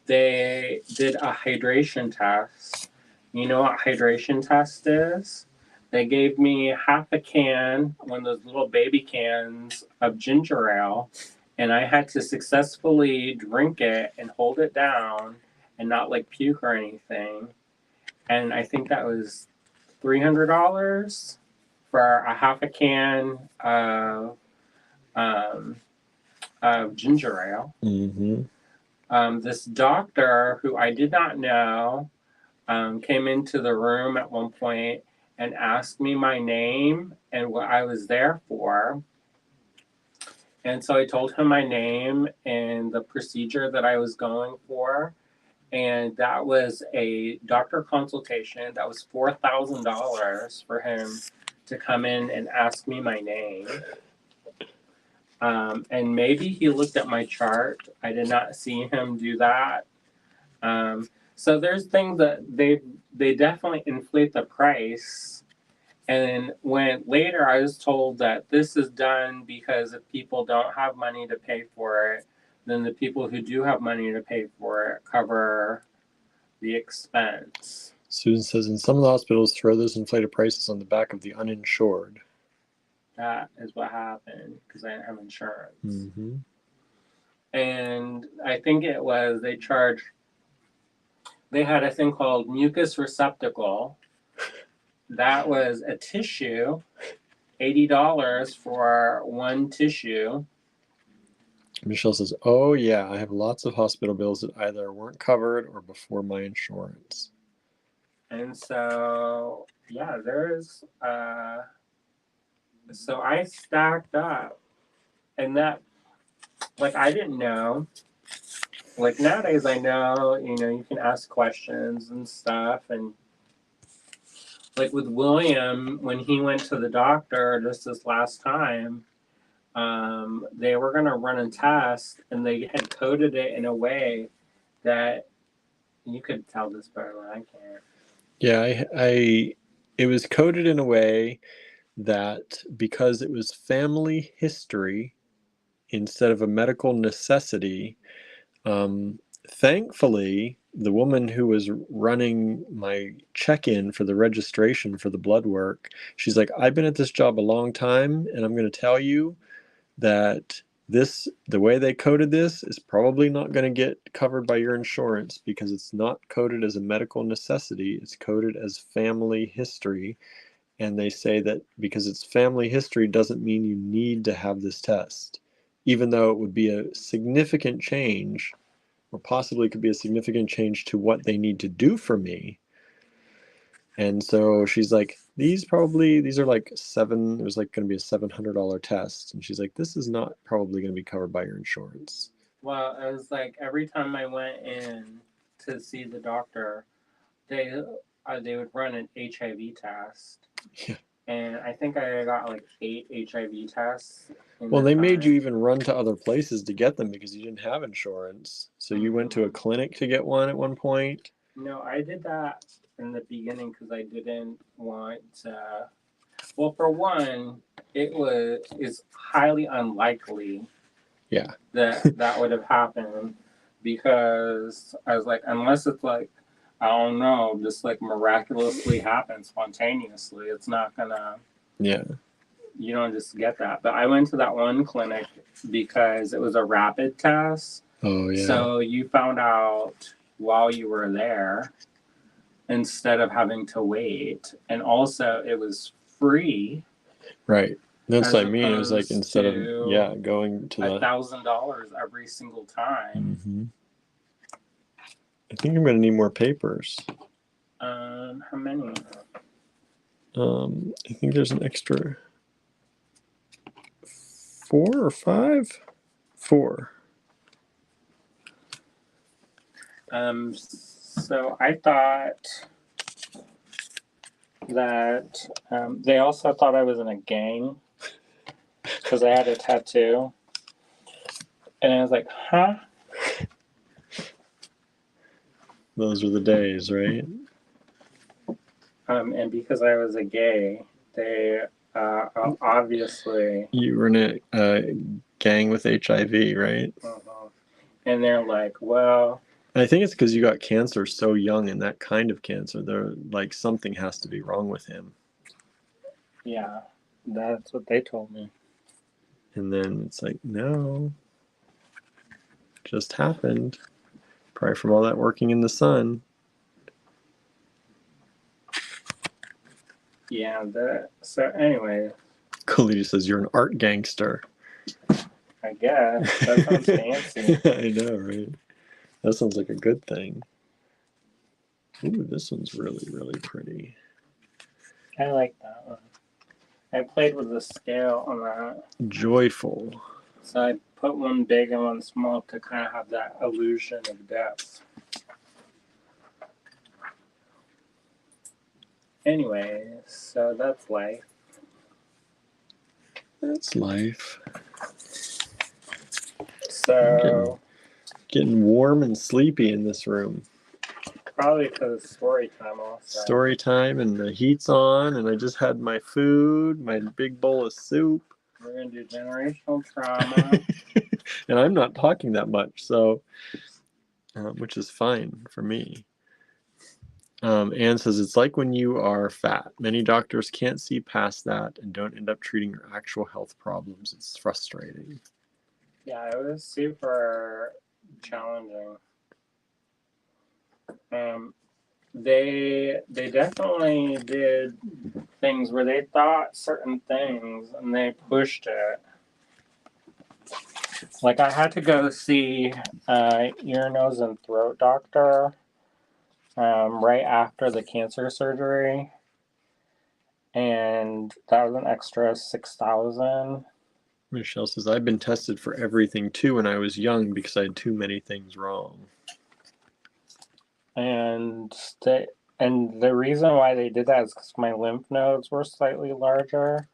they did a hydration test. You know what hydration test is? They gave me half a can, one of those little baby cans of ginger ale, and I had to successfully drink it and hold it down and not like puke or anything. And I think that was $300 for a half a can of ginger ale. Mm-hmm. This doctor, who I did not know, came into the room at one point and asked me my name and what I was there for. And so I told him my name and the procedure that I was going for. And that was a doctor consultation. That was $4,000 for him to come in and ask me my name. And maybe he looked at my chart. I did not see him do that. So there's things that they definitely inflate the price. And when later I was told that this is done because if people don't have money to pay for it, then the people who do have money to pay for it cover the expense. Susan says, in some of the hospitals, throw those inflated prices on the back of the uninsured. That is what happened because I didn't have insurance. Mm-hmm. And I think it was they had a thing called mucus receptacle. That was a tissue, $80 for one tissue. Michelle says, oh yeah, I have lots of hospital bills that either weren't covered or before my insurance. And so, yeah, there's, so I stacked up. And that, like, I didn't know. Like, nowadays I know, you can ask questions and stuff. And, like, with William, when he went to the doctor just this last time, they were going to run a test and they had coded it in a way that you could tell this better than I can. Yeah, it was coded in a way that because it was family history instead of a medical necessity, thankfully, the woman who was running my check-in for the registration for the blood work, she's like, I've been at this job a long time, and I'm going to tell you that the way they coded this is probably not going to get covered by your insurance because it's not coded as a medical necessity. It's coded as family history. And they say that because it's family history doesn't mean you need to have this test, even though it would be a significant change, or possibly could be a significant change to what they need to do for me. And so she's like, these are like it was like going to be a $700 test. And she's like, this is not probably going to be covered by your insurance. Well, it was like every time I went in to see the doctor, they would run an HIV test. Yeah. And I think I got like 8 HIV tests. Well, they made you even run to other places to get them because you didn't have insurance. So you went to a clinic to get one at one point? No, I did that in the beginning because I didn't want to. Well, for one, it's highly unlikely that would have happened because I was like, unless it's like, I don't know, just like miraculously happen spontaneously, it's not gonna. Yeah. You don't just get that. But I went to that one clinic because it was a rapid test. Oh, yeah. So you found out while you were there instead of having to wait. And also, it was free. Right. That's what I mean. It was like instead of going to $1,000 every single time. Mm-hmm. I think I'm going to need more papers. How many? I think there's an extra 4 or 5? 4. So I thought that they also thought I was in a gang because I had a tattoo. And I was like, huh? Those were the days, right? And because I was a gay, they obviously... You were in a gang with HIV, right? And they're like, well... I think it's because you got cancer so young, and that kind of cancer, they're like, something has to be wrong with him. Yeah, that's what they told me. And then it's like, no, just happened. Probably from all that working in the sun. Yeah, so anyway. Colita says you're an art gangster. I guess. That sounds fancy. I know, right? That sounds like a good thing. Ooh, this one's really, really pretty. I like that one. I played with the scale on that. Joyful. So I put one big and one small to kind of have that illusion of depth. Anyway, so that's life. That's life. So... Getting warm and sleepy in this room. Probably because it's story time also. Story time, and the heat's on, and I just had my food, my big bowl of soup. We're going to do generational trauma. And I'm not talking that much, so, which is fine for me. Anne says, it's like when you are fat. Many doctors can't see past that and don't end up treating your actual health problems. It's frustrating. Yeah, it was super challenging. They definitely did things where they thought certain things and they pushed it. Like I had to go see ear, nose, and throat doctor right after the cancer surgery, and that was an extra 6,000. Michelle says, I've been tested for everything too when I was young because I had too many things wrong. And the reason why they did that is because my lymph nodes were slightly larger.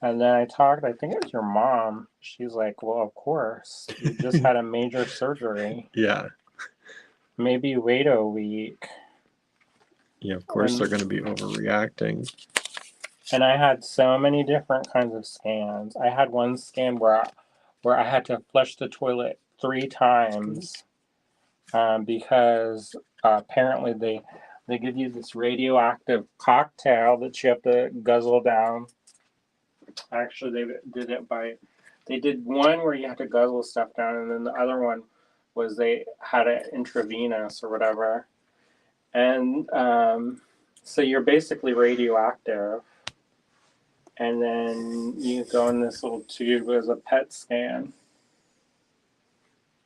And then I think it was your mom. She's like, well, of course, you just had a major surgery. Yeah. Maybe wait a week. Yeah, of course they're going to be overreacting. And I had so many different kinds of scans. I had one scan where I had to flush the toilet 3 times because apparently they give you this radioactive cocktail that you have to guzzle down. Actually, they did one where you had to guzzle stuff down, and then the other one was they had it intravenous or whatever. And so you're basically radioactive. And then you go in this little tube as a PET scan.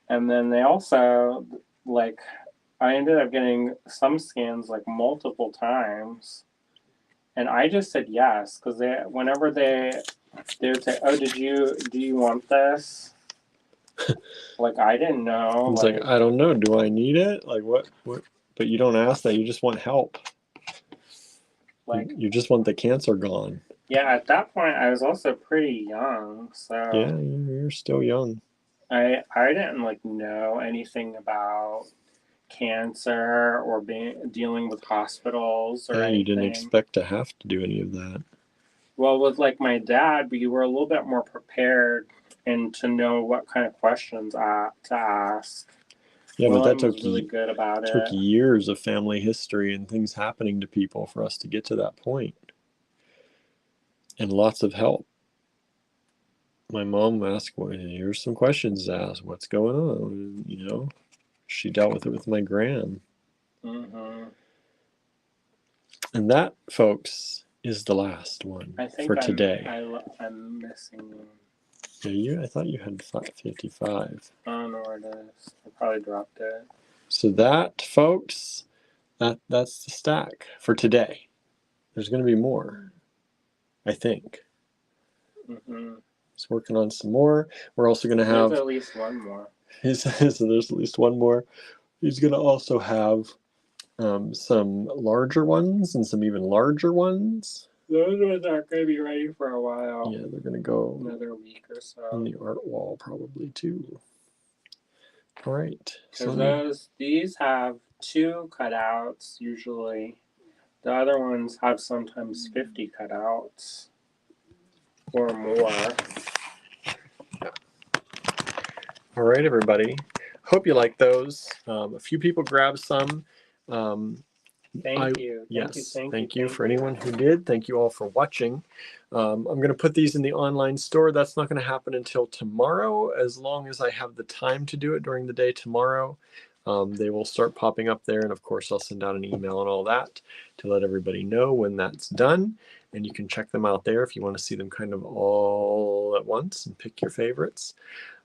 And then they also, like, I ended up getting some scans like multiple times. And I just said yes, because whenever they would say, "Oh, do you want this?" Like, I didn't know. It's like, I don't know. Do I need it? Like, what? But you don't ask that. You just want help. Like, you just want the cancer gone. Yeah, at that point, I was also pretty young, so yeah, you're still young. I didn't like know anything about cancer or dealing with hospitals or anything. You didn't expect to have to do any of that. Well, with like my dad, we were a little bit more prepared and to know what kind of questions to ask. Yeah, Willem but that took was really good about took it. years of family history and things happening to people for us to get to that point. And lots of help. My mom asked, well, here's some questions to ask. What's going on? You know, she dealt with it with my gran. Mm-hmm. And that, folks, is the last one for today. I'm missing. Yeah, I thought you had 55. I don't know where it is. I probably dropped it. So that, folks, that's the stack for today. There's going to be more, I think. Mm-hmm. He's working on some more. We're also going to have... There's at least one more. So there's at least one more. He's going to also have some larger ones and some even larger ones. Those ones aren't going to be ready for a while. Yeah, they're going to go another week or so. On the art wall probably too. All right. Because these have 2 cutouts usually. The other ones have sometimes 50 cutouts or more. Yeah. All right, everybody. Hope you like those. A few people grabbed some. Thank you. Yes, thank you for anyone who did. Thank you all for watching. I'm going to put these in the online store. That's not going to happen until tomorrow, as long as I have the time to do it during the day tomorrow. They will start popping up there, and of course I'll send out an email and all that to let everybody know when that's done. And you can check them out there if you want to see them kind of all at once and pick your favorites.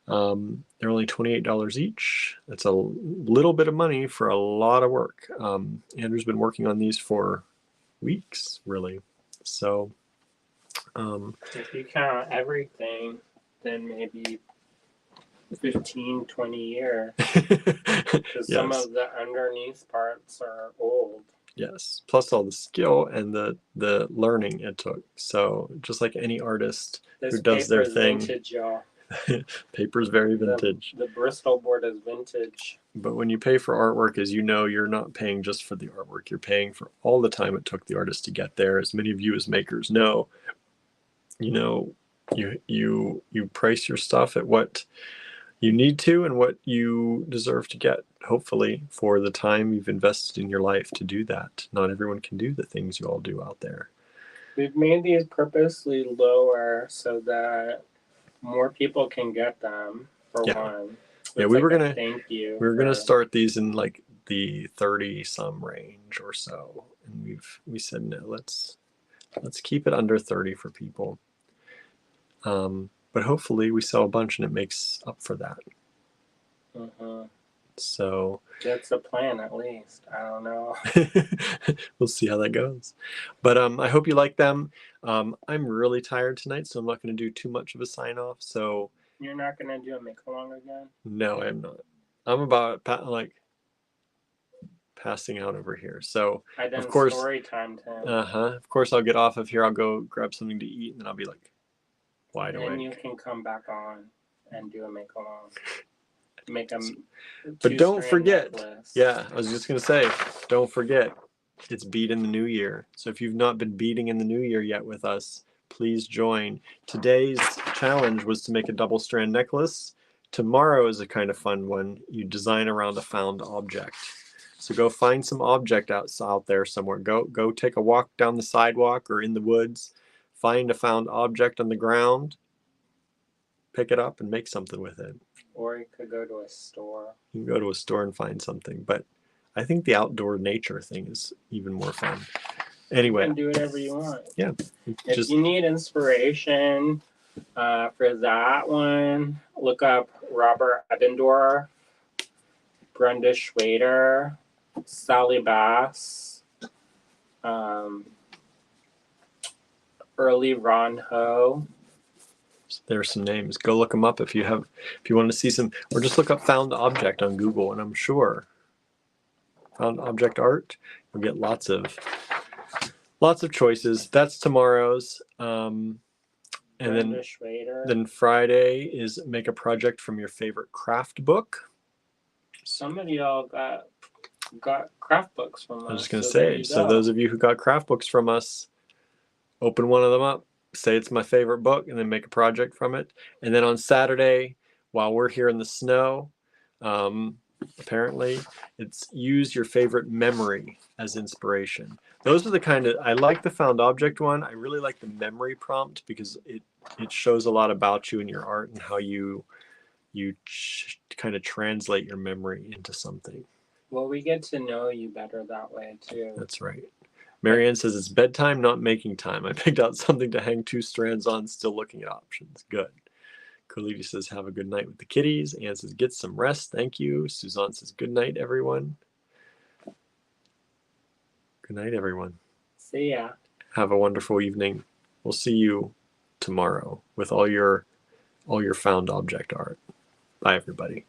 They're only $28 each. That's a little bit of money for a lot of work. Andrew's been working on these for weeks, really. So if you count everything, then maybe 15, 20 years. Because some of the underneath parts are old. Yes, plus all the skill and the learning it took. So just like any artist who does their thing. Vintage, y'all. Paper's very vintage. The Bristol board is vintage. But when you pay for artwork, as you know, you're not paying just for the artwork. You're paying for all the time it took the artist to get there. As many of you as makers know, you know, you price your stuff at what you need to and what you deserve to get, hopefully, for the time you've invested in your life to do that. Not everyone can do the things you all do out there. We've made these purposely lower so that more people can get them, for one. Yeah, we were gonna start these in like the 30-some range or so, and we said no, let's keep it under 30 for people. But hopefully we sell a bunch and it makes up for that. So That's a plan, at least. I don't know. we'll see how that goes. But I hope you like them. I'm really tired tonight, so I'm not going to do too much of a sign off. So You're not gonna do a make along again? no, I'm not. I'm about like passing out over here. So I done of course, story time, Tim. of course, I'll get off of here. I'll go grab something to eat, and then I'll be like wide Then awake. you can come back on and do a make along. Make a But don't two-strand forget, necklace. yeah, I was just going to say, don't forget, it's Beat in the New Year. So if you've not been beating in the New Year yet with us, please join. Today's challenge was to make a double strand necklace. Tomorrow is a kind of fun one. You design around a found object. So go find some object out there somewhere. Go take a walk down the sidewalk or in the woods. Find a found object on the ground. Pick it up and make something with it. Or you could go to a store. You can go to a store and find something, but I think the outdoor nature thing is even more fun. Anyway, You can do whatever you want. Yeah. If you need inspiration for that one, look up Robert Ebbendorf, Brenda Schwader, Sally Bass, Early Ron Ho. There's some names. Go look them up if you want to see some, or just look up found object on Google, and I'm sure found object art, you'll get lots of choices. That's tomorrow's. And then Friday is make a project from your favorite craft book. Some of y'all got craft books from us. I was just going to say, so those of you who got craft books from us, open one of them up, say it's my favorite book, and then make a project from it. And then on Saturday, while we're here in the snow, apparently, it's use your favorite memory as inspiration. Those are the kind of, I like the found object one. I really like the memory prompt because it shows a lot about you and your art and how you kind of translate your memory into something. Well, we get to know you better that way too. That's right. Marianne says it's bedtime, not making time. I picked out something to hang 2 strands on, still looking at options. Good. Coliti says, have a good night with the kitties. Anne says, get some rest. Thank you. Suzanne says, good night, everyone. Good night, everyone. See ya. Have a wonderful evening. We'll see you tomorrow with all your found object art. Bye, everybody.